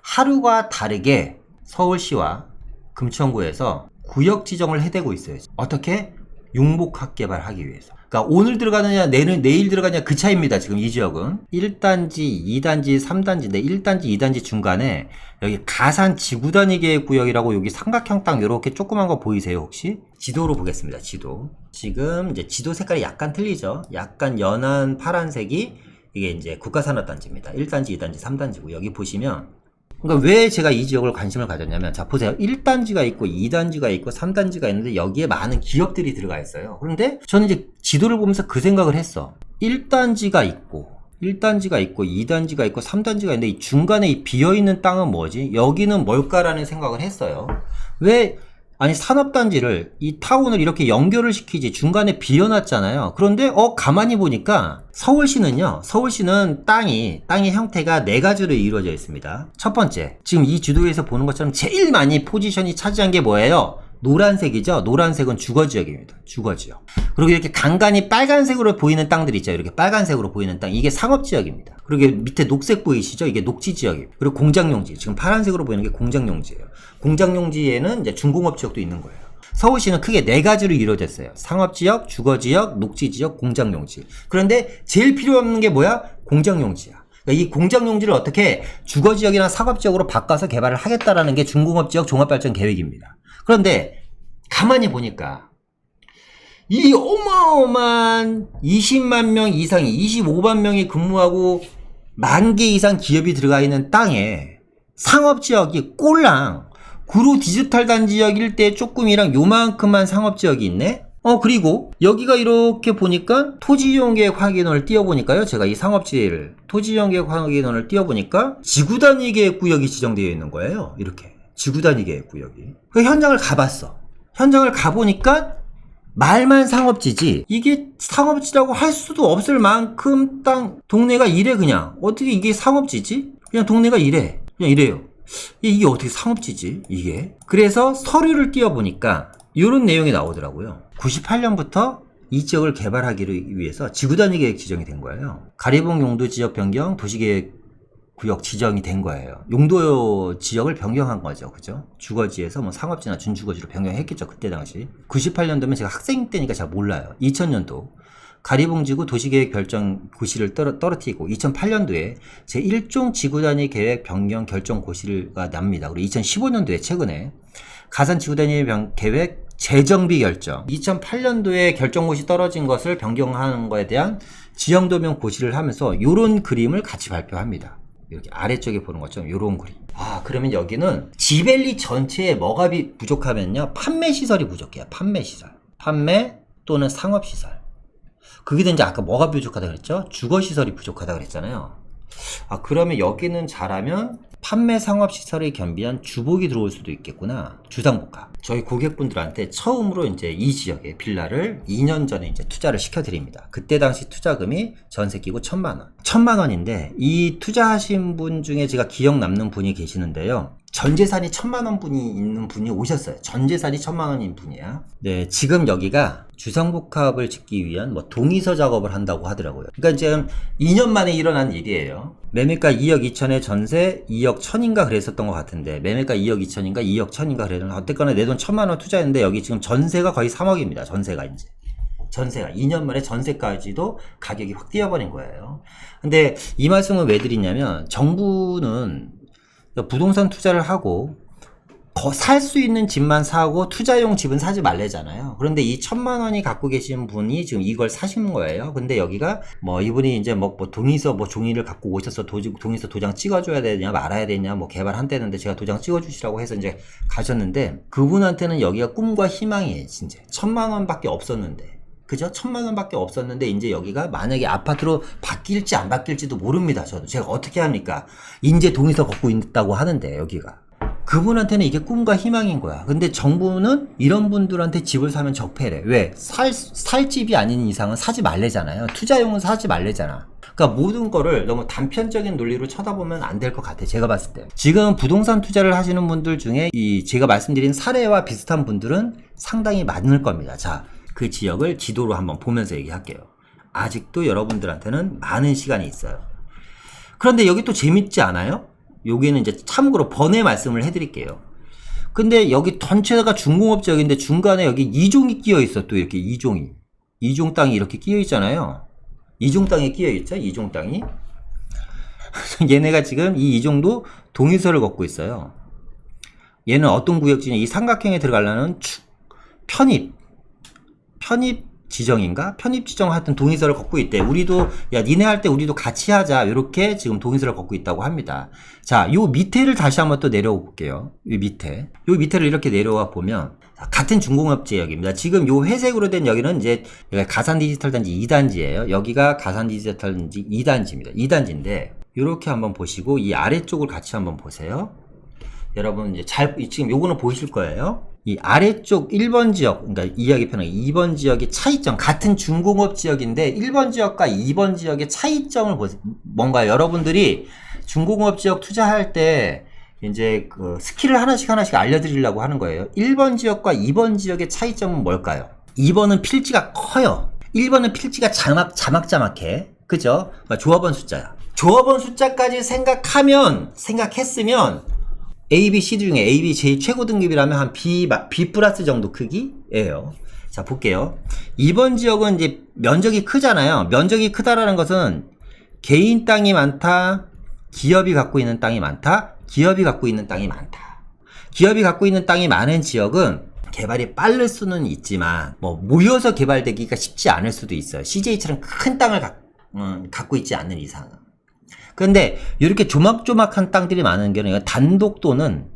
하루가 다르게 서울시와 금천구에서 구역 지정을 해대고 있어요. 어떻게? 융복합 개발하기 위해서. 그러니까 오늘 들어가느냐 내일 들어가느냐 그 차이입니다. 지금 이 지역은 1단지, 2단지, 3단지인데 1단지, 2단지 중간에 여기 가산 지구단위 계획 구역이라고 여기 삼각형 땅 이렇게 조그만 거 보이세요 혹시? 지도로 보겠습니다. 지도. 지금 이제 지도 색깔이 약간 틀리죠. 약간 연한 파란색이 이게 이제 국가산업단지입니다. 1단지, 2단지, 3단지고 여기 보시면, 그러니까 왜 제가 이 지역을 관심을 가졌냐면, 자 보세요. 1단지가 있고 2단지가 있고 3단지가 있는데 여기에 많은 기업들이 들어가 있어요. 그런데 저는 이제 지도를 보면서 그 생각을 했어. 1단지가 있고 2단지가 있고 3단지가 있는데 이 중간에 이 비어있는 땅은 뭐지? 여기는 뭘까라는 생각을 했어요. 왜? 아니 산업단지를 이 타운을 이렇게 연결을 시키지 중간에 비어놨잖아요. 그런데 가만히 보니까 서울시는 땅의 형태가 4가지로 이루어져 있습니다. 첫 번째, 지금 이 지도에서 보는 것처럼 제일 많이 포지션이 차지한 게 뭐예요? 노란색이죠. 노란색은 주거지역입니다. 주거지역. 그리고 이렇게 간간히 빨간색으로 보이는 땅들 있죠. 이렇게 빨간색으로 보이는 땅. 이게 상업지역입니다. 그리고 밑에 녹색 보이시죠? 이게 녹지지역입니다. 그리고 공장용지. 지금 파란색으로 보이는 게 공장용지예요. 공장용지에는 이제 중공업지역도 있는 거예요. 서울시는 크게 4가지로 이루어졌어요. 상업지역, 주거지역, 녹지지역, 공장용지. 그런데 제일 필요 없는 게 뭐야? 공장용지야. 그러니까 이 공장용지를 어떻게 주거지역이나 상업지역으로 바꿔서 개발을 하겠다라는 게 중공업지역 종합발전 계획입니다. 그런데 가만히 보니까 이 어마어마한 20만 명 이상이 25만 명이 근무하고 10,000개 이상 기업이 들어가 있는 땅에 상업지역이 꼴랑 구로 디지털 단지역 일대에 조금이랑 요만큼만 상업지역이 있네? 그리고 여기가 이렇게 보니까 토지이용계획 확인원을 띄워보니까요. 제가 이 상업지를 토지이용계획 확인원을 띄워보니까 지구단위계획구역이 지정되어 있는 거예요. 이렇게 지구단위계획구역이. 그 현장을 가봤어. 현장을 가보니까 말만 상업지지 이게 상업지라고 할 수도 없을 만큼 땅 동네가 이래. 그냥 어떻게 이게 상업지지? 그냥 동네가 이래. 그냥 이래요. 이게 어떻게 상업지지 이게? 그래서 서류를 띄워보니까 이런 내용이 나오더라고요. 98년부터 이 지역을 개발하기 위해서 지구단위계획 지정이 된 거예요. 가리봉 용도 지역 변경 도시계획 구역 지정이 된 거예요. 용도 지역을 변경한 거죠. 그죠? 주거지에서 뭐 상업지나 준주거지로 변경했겠죠. 그때 당시. 98년도면 제가 학생 때니까 잘 몰라요. 2000년도 가리봉지구 도시계획 결정 고시를 떨어뜨리고 2008년도에 제1종 지구단위 계획 변경 결정 고시가 납니다. 그리고 2015년도에 최근에 가산 지구단위 계획 재정비 결정 2008년도에 결정고시 떨어진 것을 변경하는 것에 대한 지형도면 고시를 하면서 이런 그림을 같이 발표합니다. 이렇게 아래쪽에 보는 것처럼 이런 그림. 그러면 여기는 지벨리 전체에 뭐가 부족하면요, 판매시설이 부족해요. 판매시설, 판매 또는 상업시설. 그게 이제 아까 뭐가 부족하다 그랬죠? 주거시설이 부족하다 그랬잖아요. 그러면 여기는 잘하면 판매 상업시설을 겸비한 주복이 들어올 수도 있겠구나. 주상복합. 저희 고객분들한테 처음으로 이제 이 지역에 빌라를 2년 전에 이제 투자를 시켜드립니다. 그때 당시 투자금이 전세 끼고 1,000만원. 1,000만원인데 이 투자하신 분 중에 제가 기억 남는 분이 계시는데요. 전재산이 1,000만원 분이 있는 분이 오셨어요. 전재산이 1,000만원인 분이야. 네, 지금 여기가 주상복합을 짓기 위한 뭐 동의서 작업을 한다고 하더라고요. 그러니까 지금 2년 만에 일어난 일이에요. 매매가 2억 2천에 전세 2억 1천인가 그랬었던 것 같은데, 매매가 2억 2천인가 2억 1천인가 그랬는데, 어쨌거나 내 돈 1,000만원 투자했는데 여기 지금 전세가 거의 3억입니다. 전세가 이제. 전세가 2년 만에 전세까지도 가격이 확 뛰어버린 거예요. 근데 이 말씀을 왜 드리냐면, 정부는 부동산 투자를 하고 살 수 있는 집만 사고 투자용 집은 사지 말래잖아요. 그런데 이 1,000만원이 갖고 계신 분이 지금 이걸 사시는 거예요. 근데 여기가 뭐 이분이 이제 뭐 동의서 종이를 갖고 오셔서 동의서 도장 찍어줘야 되냐 말아야 되냐 뭐 개발한다는데, 제가 도장 찍어주시라고 해서 이제 가셨는데, 그분한테는 여기가 꿈과 희망이에요. 진짜 1,000만원밖에 없었는데, 그죠? 1,000만원밖에 없었는데 이제 여기가 만약에 아파트로 바뀔지 안 바뀔지도 모릅니다. 저도 제가 어떻게 합니까? 인제 동의서 갖고 있다고 하는데, 여기가 그분한테는 이게 꿈과 희망인 거야. 근데 정부는 이런 분들한테 집을 사면 적폐래. 왜? 살 집이 아닌 이상은 사지 말래잖아요. 투자용은 사지 말래잖아. 그러니까 모든 거를 너무 단편적인 논리로 쳐다보면 안 될 것 같아. 제가 봤을 때. 지금 부동산 투자를 하시는 분들 중에 제가 말씀드린 사례와 비슷한 분들은 상당히 많을 겁니다. 자, 그 지역을 지도로 한번 보면서 얘기할게요. 아직도 여러분들한테는 많은 시간이 있어요. 그런데 여기 또 재밌지 않아요? 여기는 이제 참고로 번외 말씀을 해드릴게요. 근데 여기 전체가 중공업 지역인데 중간에 여기 이종이 끼어 있어. 또 이렇게 이종 땅이 이렇게 끼어 있잖아요. 이종 땅이 끼어 있죠. 이종 땅이. 얘네가 지금 이 이종도 동의서를 걷고 있어요. 얘는 어떤 구역지냐? 이 삼각형에 들어가려는 편입 지정인가? 편입 지정 하여튼 동의서를 걷고 있대. 우리도, 야, 니네 할 때 우리도 같이 하자. 이렇게 지금 동의서를 걷고 있다고 합니다. 자, 요 밑에를 다시 한번 또 내려와 볼게요. 요 밑에를 이렇게 내려와 보면, 같은 중공업 지역입니다. 지금 요 회색으로 된 여기는 이제 가산 디지털 단지 2단지예요. 여기가 가산 디지털 단지 2단지입니다. 2단지인데, 요렇게 한번 보시고, 이 아래쪽을 같이 한번 보세요. 여러분, 이제 지금 요거는 보이실 거예요. 이 아래쪽 1번 지역, 그러니까 이야기 편하게 2번 지역의 차이점, 같은 중공업 지역인데 1번 지역과 2번 지역의 차이점을 보세요. 뭔가 여러분들이 중공업 지역 투자할 때 이제 그 스킬을 하나씩 알려드리려고 하는 거예요. 1번 지역과 2번 지역의 차이점은 뭘까요? 2번은 필지가 커요. 1번은 필지가 자막자막해. 그죠? 조합원 숫자야. 조합원 숫자까지 생각했으면 A, B, C 중에 A, B 제일 최고 등급이라면 한 B 플러스 정도 크기예요. 자, 볼게요. 2번 지역은 이제 면적이 크잖아요. 면적이 크다라는 것은 개인 땅이 많다, 기업이 갖고 있는 땅이 많다, 기업이 갖고 있는 땅이 많다. 기업이 갖고 있는 땅이 많은 지역은 개발이 빠를 수는 있지만 뭐 모여서 개발되기가 쉽지 않을 수도 있어요. CJ처럼 큰 땅을 갖고 있지 않는 이상은. 그런데 이렇게 조막조막한 땅들이 많은 경우는 단독 또는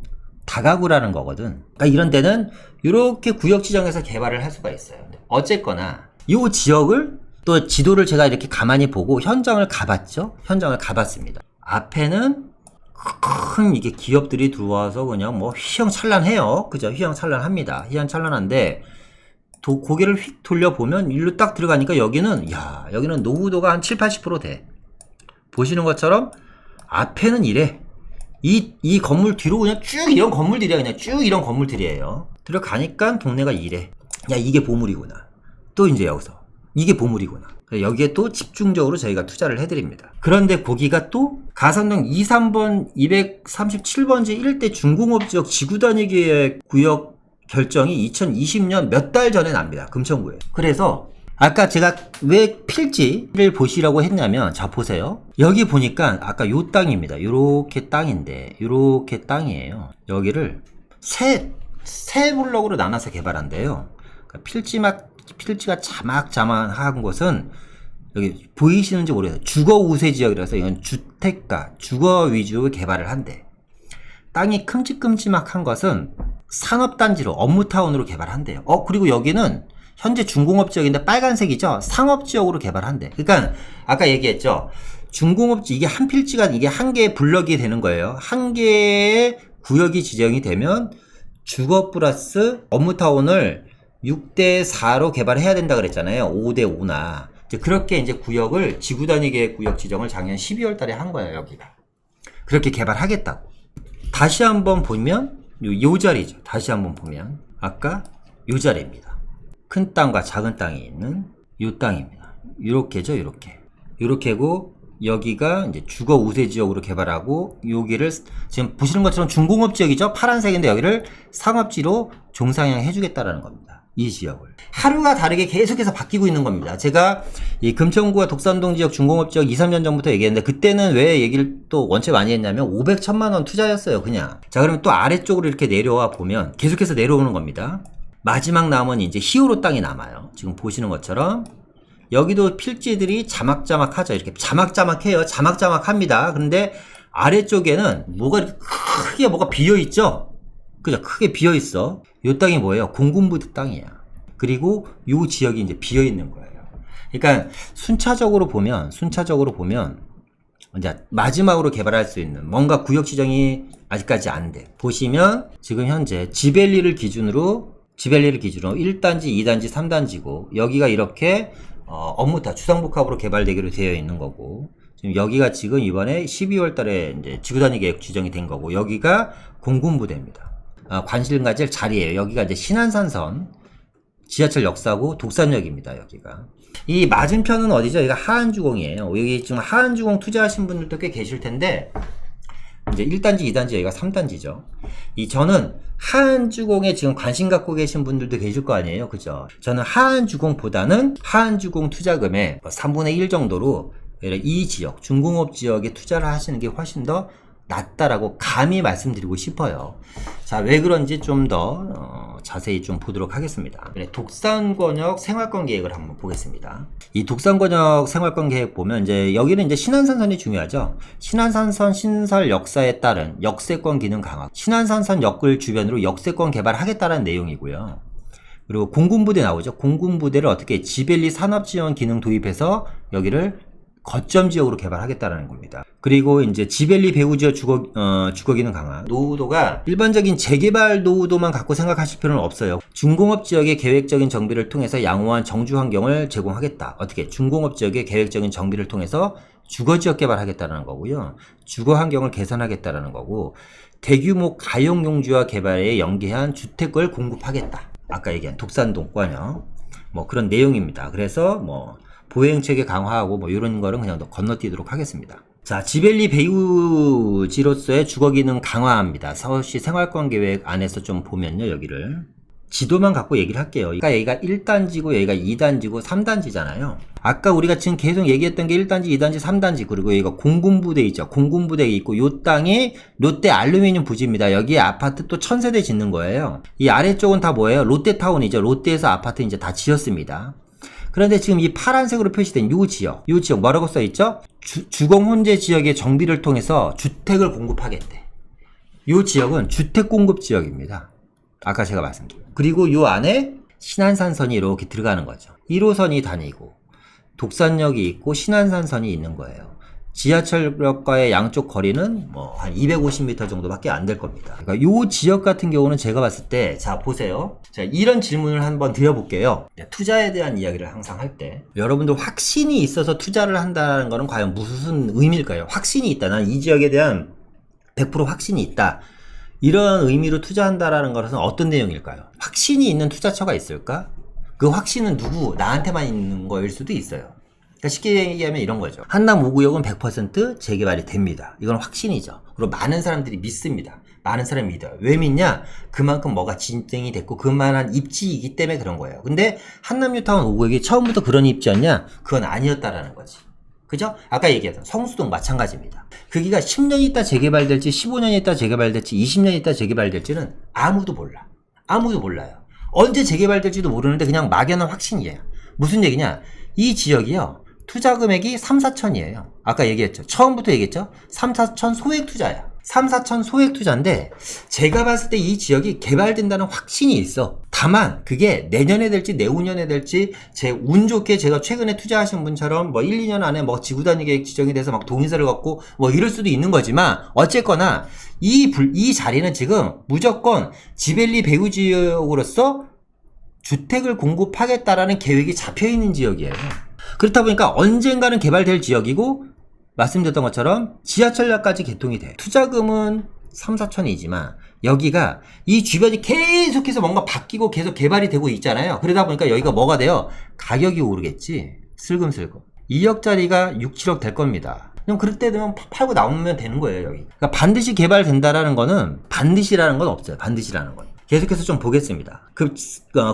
다가구라는 거거든. 그러니까 이런 데는 이렇게 구역 지정해서 개발을 할 수가 있어요. 어쨌거나 이 지역을 또 지도를 제가 이렇게 가만히 보고 현장을 가봤죠. 현장을 가봤습니다. 앞에는 큰 이게 기업들이 들어와서 그냥 뭐 휘황찬란해요. 그죠? 휘황찬란합니다. 휘황찬란한데 고개를 휙 돌려보면 일로 딱 들어가니까 여기는 노후도가 한 7~80% 돼. 보시는 것처럼 앞에는 이래. 이 건물 뒤로 그냥 쭉 이런 건물들이야. 그냥 쭉 이런 건물들이에요. 들어가니까 동네가 이래. 야, 이게 보물이구나. 또 이제 여기서 이게 보물이구나. 여기에 또 집중적으로 저희가 투자를 해드립니다. 그런데 거기가 또 가산동 2, 3번 237번지 1대 중공업지역 지구단위계획 구역 결정이 2020년 몇 달 전에 납니다. 금천구에. 그래서 아까 제가 왜 필지를 보시라고 했냐면, 자 보세요. 여기 보니까 아까 요 땅입니다. 요렇게 땅인데 요렇게 땅이에요. 여기를 세 블럭으로 나눠서 개발한대요. 그러니까 필지가 자막자막한 곳은 여기 보이시는지 모르겠어요. 주거 우세 지역이라서 이건 주택가, 주거 위주로 개발을 한대. 땅이 큼직큼직한 것은 산업단지로, 업무타운으로 개발한대요. 그리고 여기는 현재 중공업지역인데 빨간색이죠? 상업지역으로 개발한대. 그러니까 아까 얘기했죠? 중공업지, 이게 한 필지가, 이게 한 개의 블럭이 되는 거예요. 한 개의 구역이 지정이 되면 주거 플러스 업무타운을 6대4로 개발해야 된다 그랬잖아요. 5대5나. 이제 그렇게 이제 구역을 지구단위계획 구역 지정을 작년 12월 달에 한 거예요, 여기가. 그렇게 개발하겠다고. 다시 한번 보면 요 자리죠. 다시 한번 보면 아까 요 자리입니다. 큰 땅과 작은 땅이 있는 요 땅입니다. 요렇게죠, 요렇게. 요렇게고 여기가 이제 주거 우세 지역으로 개발하고 여기를 지금 보시는 것처럼 중공업 지역이죠. 파란색인데 여기를 상업지로 종상향 해주겠다라는 겁니다. 이 지역을 하루가 다르게 계속해서 바뀌고 있는 겁니다. 제가 이 금천구와 독산동 지역 중공업 지역 2~3년 전부터 얘기했는데 그때는 왜 얘기를 또 원체 많이 했냐면 500~1000만 원 투자였어요, 그냥. 자, 그러면 또 아래쪽으로 이렇게 내려와 보면 계속해서 내려오는 겁니다. 마지막 남은 이제 히어로 땅이 남아요. 지금 보시는 것처럼 여기도 필지들이 자막자막하죠. 이렇게 자막자막해요. 자막자막합니다. 그런데 아래쪽에는 뭐가 이렇게 크게 뭐가 비어있죠? 그죠? 크게 비어있어. 요 땅이 뭐예요? 공군부대 땅이야. 그리고 요 지역이 이제 비어있는 거예요. 그러니까 순차적으로 보면 이제 마지막으로 개발할 수 있는 뭔가 구역 지정이 아직까지 안 돼. 보시면 지금 현재 지벨리를 기준으로 1단지, 2단지, 3단지고 여기가 이렇게 업무타 주상복합으로 개발되기로 되어 있는 거고 지금 여기가 지금 이번에 12월 달에 이제 지구단위 계획 지정이 된 거고 여기가 공군부대입니다. 관심 가질 자리예요. 여기가 이제 신안산선 지하철 역사고 독산역입니다. 여기가. 이 맞은편은 어디죠? 여기가 하안주공이에요. 여기 지금 하안주공 투자하신 분들도 꽤 계실 텐데 이제 1단지, 2단지, 여기가 3단지죠. 저는 하안주공에 지금 관심 갖고 계신 분들도 계실 거 아니에요. 그죠? 저는 하안주공보다는 하안주공 투자금의 3분의 1 정도로 이 지역, 중공업 지역에 투자를 하시는 게 훨씬 더 낫다라고 감히 말씀드리고 싶어요. 자, 왜 그런지 좀 더 자세히 좀 보도록 하겠습니다. 독산권역 생활권 계획을 한번 보겠습니다. 이 독산권역 생활권 계획 보면 이제 여기는 이제 신안산선이 중요하죠. 신안산선 신설 역사에 따른 역세권 기능 강화. 신안산선 역을 주변으로 역세권 개발하겠다는 내용이고요. 그리고 공군부대 나오죠. 공군부대를 어떻게 지벨리 산업지원 기능 도입해서 여기를 거점 지역으로 개발하겠다라는 겁니다. 그리고 이제 지벨리 배후 지역 주거 기능 강화. 노후도가 일반적인 재개발 노후도만 갖고 생각하실 필요는 없어요. 중공업 지역의 계획적인 정비를 통해서 양호한 정주 환경을 제공하겠다. 어떻게? 중공업 지역의 계획적인 정비를 통해서 주거 지역 개발하겠다는 거고요. 주거 환경을 개선하겠다라는 거고, 대규모 가용 용지화 개발에 연계한 주택을 공급하겠다. 아까 얘기한 독산동 관여 뭐 그런 내용입니다. 그래서 뭐 보행 체계 강화하고 뭐 이런 거는 그냥 건너뛰도록 하겠습니다. 자, 지벨리 배후지로서의 주거 기능 강화합니다. 서울시 생활권 계획 안에서 좀 보면요, 여기를 지도만 갖고 얘기를 할게요. 그러니까 여기가 1단지고 여기가 2단지고 3단지잖아요. 아까 우리가 지금 계속 얘기했던 게 1단지, 2단지, 3단지, 그리고 여기가 공군부대 있죠. 공군부대 있고 요 땅이 롯데 알루미늄 부지입니다. 여기에 아파트 또 1000세대 짓는 거예요. 이 아래쪽은 다 뭐예요? 롯데타운이죠. 롯데에서 아파트 이제 다 지었습니다. 그런데 지금 이 파란색으로 표시된 요 지역 뭐라고 써있죠? 주공혼재 지역의 정비를 통해서 주택을 공급하겠대. 요 지역은 주택 공급 지역입니다. 아까 제가 말씀드린. 그리고 요 안에 신안산선이 이렇게 들어가는 거죠. 1호선이 다니고 독산역이 있고 신안산선이 있는 거예요. 지하철역과의 양쪽 거리는 뭐 한 250m 정도밖에 안 될 겁니다. 그러니까 요 지역 같은 경우는 제가 봤을 때, 자 보세요. 자, 이런 질문을 한번 드려볼게요. 투자에 대한 이야기를 항상 할 때 여러분들 확신이 있어서 투자를 한다는 거는 과연 무슨 의미일까요? 확신이 있다. 난 이 지역에 대한 100% 확신이 있다. 이런 의미로 투자한다라는 것은 어떤 내용일까요? 확신이 있는 투자처가 있을까? 그 확신은 나한테만 있는 거일 수도 있어요. 그러니까 쉽게 얘기하면 이런 거죠. 한남 5구역은 100% 재개발이 됩니다. 이건 확신이죠. 그리고 많은 사람들이 믿습니다. 많은 사람이 믿어요. 왜 믿냐? 그만큼 뭐가 진행이 됐고 그만한 입지이기 때문에 그런 거예요. 근데 한남 뉴타운 5구역이 처음부터 그런 입지였냐? 그건 아니었다라는 거지. 그죠? 아까 얘기했던 성수동 마찬가지입니다. 거기가 10년 있다 재개발될지 15년 있다 재개발될지 20년 있다 재개발될지는 아무도 몰라. 아무도 몰라요. 언제 재개발될지도 모르는데 그냥 막연한 확신이에요. 무슨 얘기냐? 이 지역이요. 투자 금액이 3, 4천이에요. 아까 얘기했죠. 처음부터 얘기했죠. 3, 4천 소액 투자야. 3, 4천 소액 투자인데 제가 봤을 때 이 지역이 개발된다는 확신이 있어. 다만 그게 내년에 될지 내후년에 될지 제 운 좋게 제가 최근에 투자하신 분처럼 뭐 1, 2년 안에 뭐 지구단위 계획 지정이 돼서 막 동의서를 갖고 뭐 이럴 수도 있는 거지만 어쨌거나 이 자리는 지금 무조건 지벨리 배후 지역으로서 주택을 공급하겠다라는 계획이 잡혀있는 지역이에요. 그렇다 보니까 언젠가는 개발될 지역이고 말씀드렸던 것처럼 지하철역까지 개통이 돼. 투자금은 3, 4천이지만 여기가 이 주변이 계속해서 뭔가 바뀌고 계속 개발이 되고 있잖아요. 그러다 보니까 여기가 뭐가 돼요? 가격이 오르겠지. 슬금슬금. 2억짜리가 6, 7억 될 겁니다. 그럼 그럴 때 되면 팔고 나오면 되는 거예요, 여기. 그러니까 반드시 개발된다라는 거는 반드시라는 건 없어요. 반드시라는 건. 계속해서 좀 보겠습니다.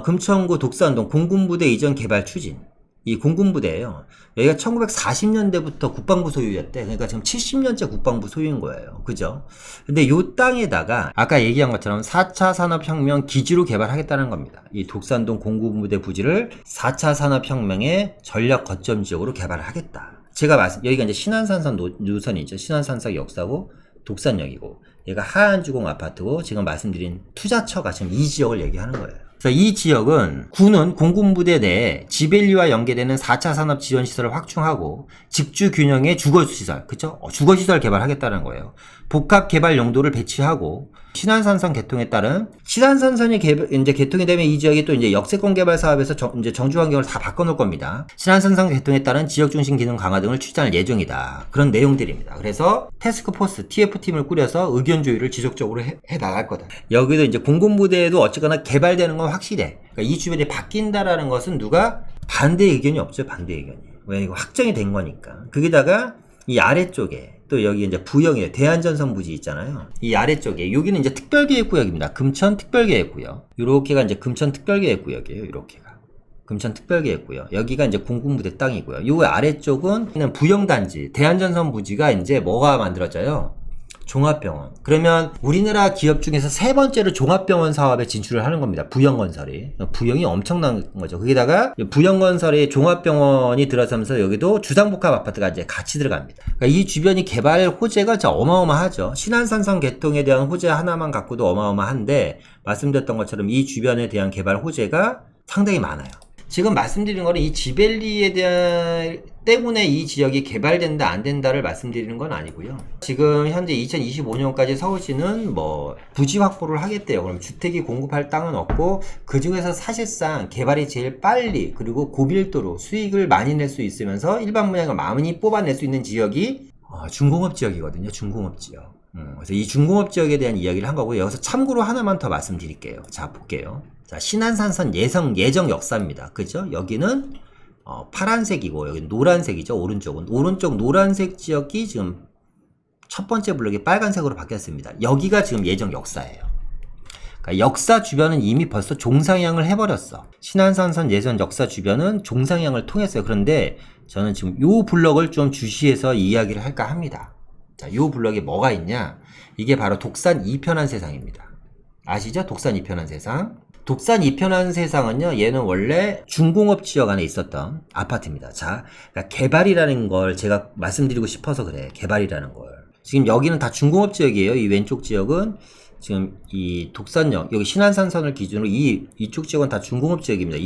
금천구 독산동 공군부대 이전 개발 추진. 이 공군부대예요. 여기가 1940년대부터 국방부 소유였대. 그러니까 지금 70년째 국방부 소유인 거예요. 그죠? 근데 요 땅에다가 아까 얘기한 것처럼 4차 산업혁명 기지로 개발하겠다는 겁니다. 이 독산동 공군부대 부지를 4차 산업혁명의 전략 거점 지역으로 개발을 하겠다. 여기가 이제 신안산선 노선이죠. 신안산선 역사고 독산역이고 얘가 하안주공 아파트고 지금 말씀드린 투자처가 지금 이 지역을 얘기하는 거예요. 그래서 이 지역은 군은 공군부대 내에 지벨리와 연계되는 4차 산업 지원 시설을 확충하고 직주 균형의 주거시설, 그쵸? 주거시설 개발하겠다는 거예요. 복합 개발 용도를 배치하고 신안산선 개통에 따른 신안산선이 이제 개통이 되면 이 지역이 또 이제 역세권 개발 사업에서 이제 정주 환경을 다 바꿔놓을 겁니다. 신안산선 개통에 따른 지역 중심 기능 강화 등을 추진할 예정이다. 그런 내용들입니다. 그래서 태스크포스 TF팀을 꾸려서 의견 조율을 지속적으로 해 나갈 거다. 여기도 이제 공군부대에도 어쨌거나 개발되는 건 확실해. 그러니까 이 주변이 바뀐다라는 것은 누가 반대 의견이 없죠. 반대 의견이. 왜 이거 확정이 된 거니까. 거기다가 이 아래쪽에 또 여기 이제 부영이에요. 대한전선 부지 있잖아요. 이 아래쪽에 여기는 이제 특별계획구역입니다. 금천 특별계획구역. 요렇게가 이제 금천 특별계획구역이에요. 요렇게가 금천 특별계획구역. 여기가 이제 공군부대 땅이고요. 요 아래쪽은 부영단지 대한전선 부지가 이제 뭐가 만들어져요? 종합병원. 그러면 우리나라 기업 중에서 세 번째로 종합병원 사업에 진출을 하는 겁니다. 부영건설이. 부영이 엄청난 거죠. 거기다가 부영건설의 종합병원이 들어서면서 여기도 주상복합 아파트가 이제 같이 들어갑니다. 그러니까 이 주변이 개발 호재가 진짜 어마어마하죠. 신안산선 개통에 대한 호재 하나만 갖고도 어마어마한데 말씀드렸던 것처럼 이 주변에 대한 개발 호재가 상당히 많아요. 지금 말씀드리는 거는 이 지벨리에 대한 때문에 이 지역이 개발된다 안 된다를 말씀드리는 건 아니고요. 지금 현재 2025년까지 서울시는 뭐 부지 확보를 하겠대요. 그럼 주택이 공급할 땅은 없고 그 중에서 사실상 개발이 제일 빨리 그리고 고밀도로 수익을 많이 낼 수 있으면서 일반 분양을 많이 뽑아낼 수 있는 지역이 중공업 지역이거든요. 중공업 지역. 그래서 이 중공업 지역에 대한 이야기를 한 거고, 여기서 참고로 하나만 더 말씀드릴게요. 자, 볼게요. 자, 신안산선 예정 역사입니다. 그죠? 여기는 파란색이고 여기 노란색이죠. 오른쪽 노란색 지역이 지금 첫 번째 블록이 빨간색으로 바뀌었습니다. 여기가 지금 예정 역사예요. 그러니까 역사 주변은 이미 벌써 종상향을 해버렸어. 신안산선 예전 역사 주변은 종상향을 통했어요. 그런데 저는 지금 요 블럭을 좀 주시해서 이야기를 할까 합니다. 자, 요 블럭에 뭐가 있냐? 이게 바로 독산 이편한 세상입니다. 아시죠? 독산 이편한 세상. 독산 이편한 세상은요, 얘는 원래 중공업 지역 안에 있었던 아파트입니다. 자, 그러니까 개발이라는 걸 제가 말씀드리고 싶어서 그래. 개발이라는 걸. 지금 여기는 다 중공업 지역이에요. 이 왼쪽 지역은 지금 이 독산역, 여기 신안산선을 기준으로 이쪽 지역은 다 중공업 지역입니다.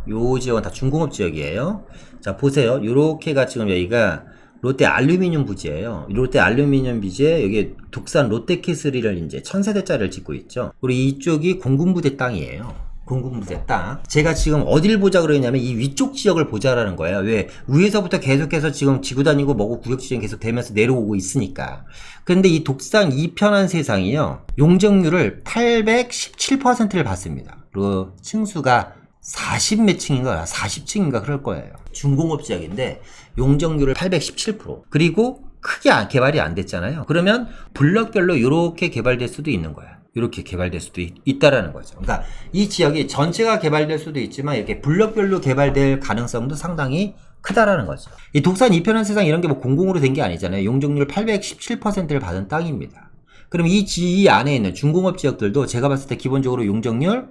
요 지역은 다 중공업 지역이에요. 자, 보세요. 요렇게가 지금 여기가 롯데 알루미늄 부지예요. 롯데 알루미늄 부지에 여기 독산 롯데캐슬을 이제 1000세대짜리를 짓고 있죠. 그리고 이쪽이 공군부대 땅이에요. 공군부대 땅. 제가 지금 어딜 보자 그러냐면 이 위쪽 지역을 보자라는 거예요. 왜? 위에서부터 계속해서 지금 지구 다니고 뭐고 구역 지정 계속 되면서 내려오고 있으니까. 근데 이 독산 이편한 세상이요, 용적률을 817%를 받습니다. 그리고 층수가 40몇 층인가 40층인가 그럴 거예요. 중공업 지역인데 용적률을 817%. 그리고 크게 개발이 안 됐잖아요. 그러면 블럭별로 이렇게 개발될 수도 있는 거야. 이렇게 개발될 수도 있다라는 거죠. 그러니까 이 지역이 전체가 개발될 수도 있지만 이렇게 블럭별로 개발될 가능성도 상당히 크다라는 거죠. 이 독산 이편한 세상 이런 게 뭐 공공으로 된 게 아니잖아요. 용적률 817%를 받은 땅입니다. 그럼 이 안에 있는 중공업 지역들도 제가 봤을 때 기본적으로 용적률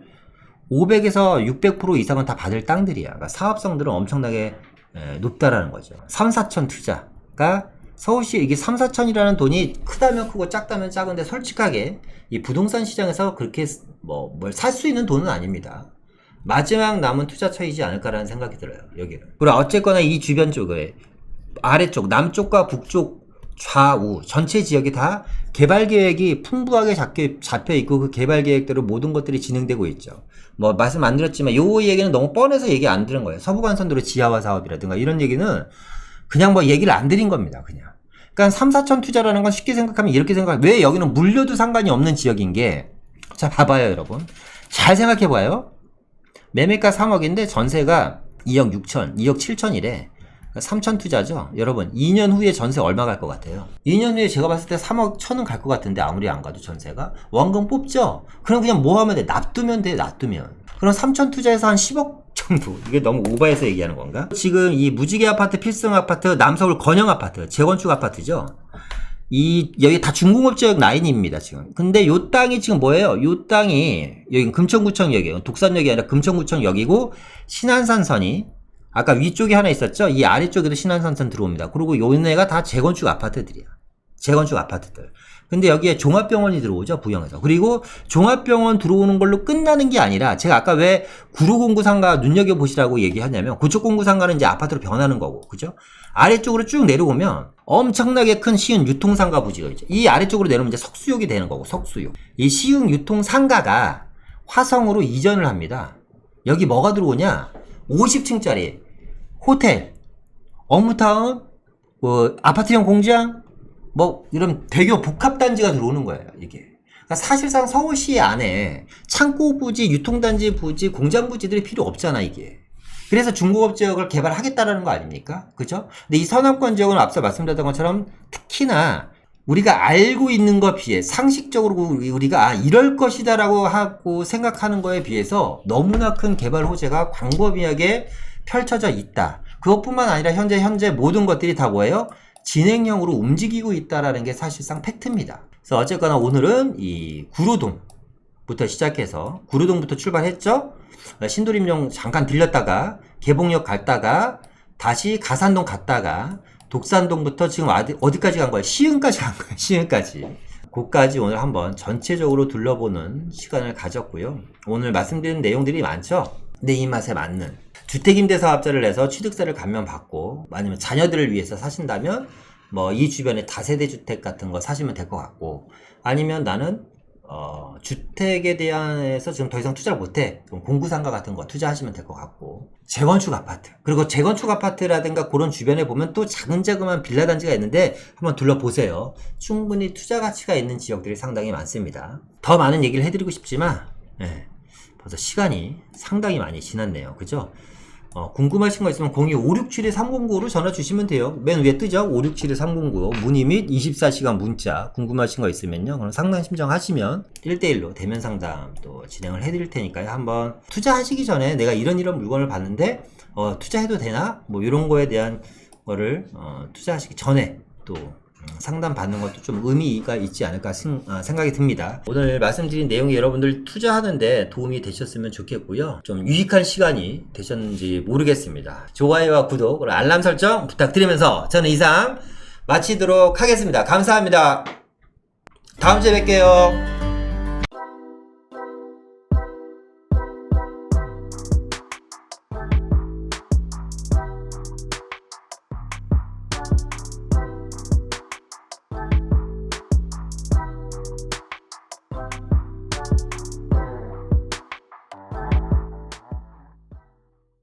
500에서 600% 이상은 다 받을 땅들이야. 그러니까 사업성들은 엄청나게 높다라는 거죠. 3, 4천 투자가 서울시 이게 3, 4천이라는 돈이 크다면 크고 작다면 작은데 솔직하게 이 부동산 시장에서 그렇게 뭘 살 수 있는 돈은 아닙니다. 마지막 남은 투자처이지 않을까라는 생각이 들어요. 여기는. 그리고 어쨌거나 이 주변 쪽에 아래쪽 남쪽과 북쪽 좌우 전체 지역이 다 개발 계획이 풍부하게 잡혀 있고 그 개발 계획대로 모든 것들이 진행되고 있죠. 뭐 말씀 안 드렸지만 요 얘기는 너무 뻔해서 얘기 안 드린 거예요. 서부간선도로 지하화 사업이라든가 이런 얘기는 그냥 뭐 얘기를 안 드린 겁니다. 그냥. 그러니까 3, 4천 투자라는 건 쉽게 생각하면 이렇게 생각해요. 왜 여기는 물려도 상관이 없는 지역인 게, 자 봐봐요 여러분. 잘 생각해봐요. 매매가 3억인데 전세가 2억 6천, 2억 7천이래. 3천 투자죠. 여러분 2년 후에 전세 얼마 갈 것 같아요? 2년 후에 제가 봤을 때 3억 1천은 갈 것 같은데, 아무리 안 가도 전세가 원금 뽑죠. 그럼 그냥 뭐 하면 돼? 놔두면 돼. 놔두면. 그럼 3천 투자해서 한 10억 정도. 이게 너무 오버해서 얘기하는 건가? 지금 이 무지개 아파트, 필성 아파트, 남서울 건영 아파트, 재건축 아파트죠. 여기 다 중공업 지역 라인입니다, 지금. 근데 요 땅이 지금 뭐예요? 요 땅이, 여기 금천구청역이에요. 독산역이 아니라 금천구청역이고, 신안산선이, 아까 위쪽에 하나 있었죠? 이 아래쪽에도 신안산선 들어옵니다. 그리고 요네가 다 재건축 아파트들이야. 재건축 아파트들. 근데 여기에 종합병원이 들어오죠, 부영에서. 그리고 종합병원 들어오는 걸로 끝나는 게 아니라, 제가 아까 왜 구로공구상가 눈여겨보시라고 얘기하냐면, 그쪽 공구상가는 이제 아파트로 변하는 거고, 그죠? 아래쪽으로 쭉 내려오면 엄청나게 큰 시흥 유통상가 부지가 있죠. 이 아래쪽으로 내려오면 이제 석수역이 되는 거고, 석수역. 이 시흥 유통상가가 화성으로 이전을 합니다. 여기 뭐가 들어오냐? 50층짜리 호텔, 업무타운, 뭐 아파트형 공장, 뭐 이런 대교 복합단지가 들어오는 거예요. 이게. 그러니까 사실상 서울시 안에 창고 부지, 유통단지 부지, 공장 부지들이 필요 없잖아 이게. 그래서 중공업 지역을 개발하겠다라는 거 아닙니까? 그죠? 근데 이 서남권 지역은 앞서 말씀드렸던 것처럼 특히나 우리가 알고 있는 것에 비해 상식적으로 우리가 이럴 것이다 라고 하고 생각하는 거에 비해서 너무나 큰 개발 호재가 광범위하게 펼쳐져 있다. 그것뿐만 아니라 현재 모든 것들이 다 뭐예요? 진행형으로 움직이고 있다라는 게 사실상 팩트입니다. 그래서 어쨌거나 오늘은 이 구로동부터 시작해서 구로동부터 출발했죠. 신도림역 잠깐 들렸다가 개봉역 갔다가 다시 가산동 갔다가 독산동부터 지금 어디까지 간 거예요? 시흥까지 간 거예요. 시흥까지. 그까지 오늘 한번 전체적으로 둘러보는 시간을 가졌고요. 오늘 말씀드린 내용들이 많죠? 내 입맛에 맞는. 주택임대사업자를 내서 취득세를 감면받고 아니면 자녀들을 위해서 사신다면 뭐 이 주변에 다세대 주택 같은 거 사시면 될 것 같고, 아니면 나는 주택에 대해서 지금 더 이상 투자를 못해. 그럼 공구상가 같은 거 투자하시면 될 것 같고, 재건축 아파트. 그리고 재건축 아파트라든가 그런 주변에 보면 또 작은 빌라 단지가 있는데 한번 둘러보세요. 충분히 투자 가치가 있는 지역들이 상당히 많습니다. 더 많은 얘기를 해드리고 싶지만, 벌써 시간이 상당히 많이 지났네요. 그죠? 궁금하신 거 있으면 02-567-3095로 전화 주시면 돼요. 맨 위에 뜨죠? 567-3095 문의 및 24시간 문자. 궁금하신 거 있으면요. 그럼 상담 신청하시면 1대1로 대면 상담 또 진행을 해드릴 테니까요. 한번 투자하시기 전에 내가 이런 물건을 봤는데 투자해도 되나? 뭐 이런 거에 대한 거를 투자하시기 전에 또 상담 받는 것도 좀 의미가 있지 않을까 생각이 듭니다. 오늘 말씀드린 내용이 여러분들 투자하는데 도움이 되셨으면 좋겠고요. 좀 유익한 시간이 되셨는지 모르겠습니다. 좋아요와 구독, 그리고 알람 설정 부탁드리면서 저는 이상 마치도록 하겠습니다. 감사합니다. 다음 주에 뵐게요.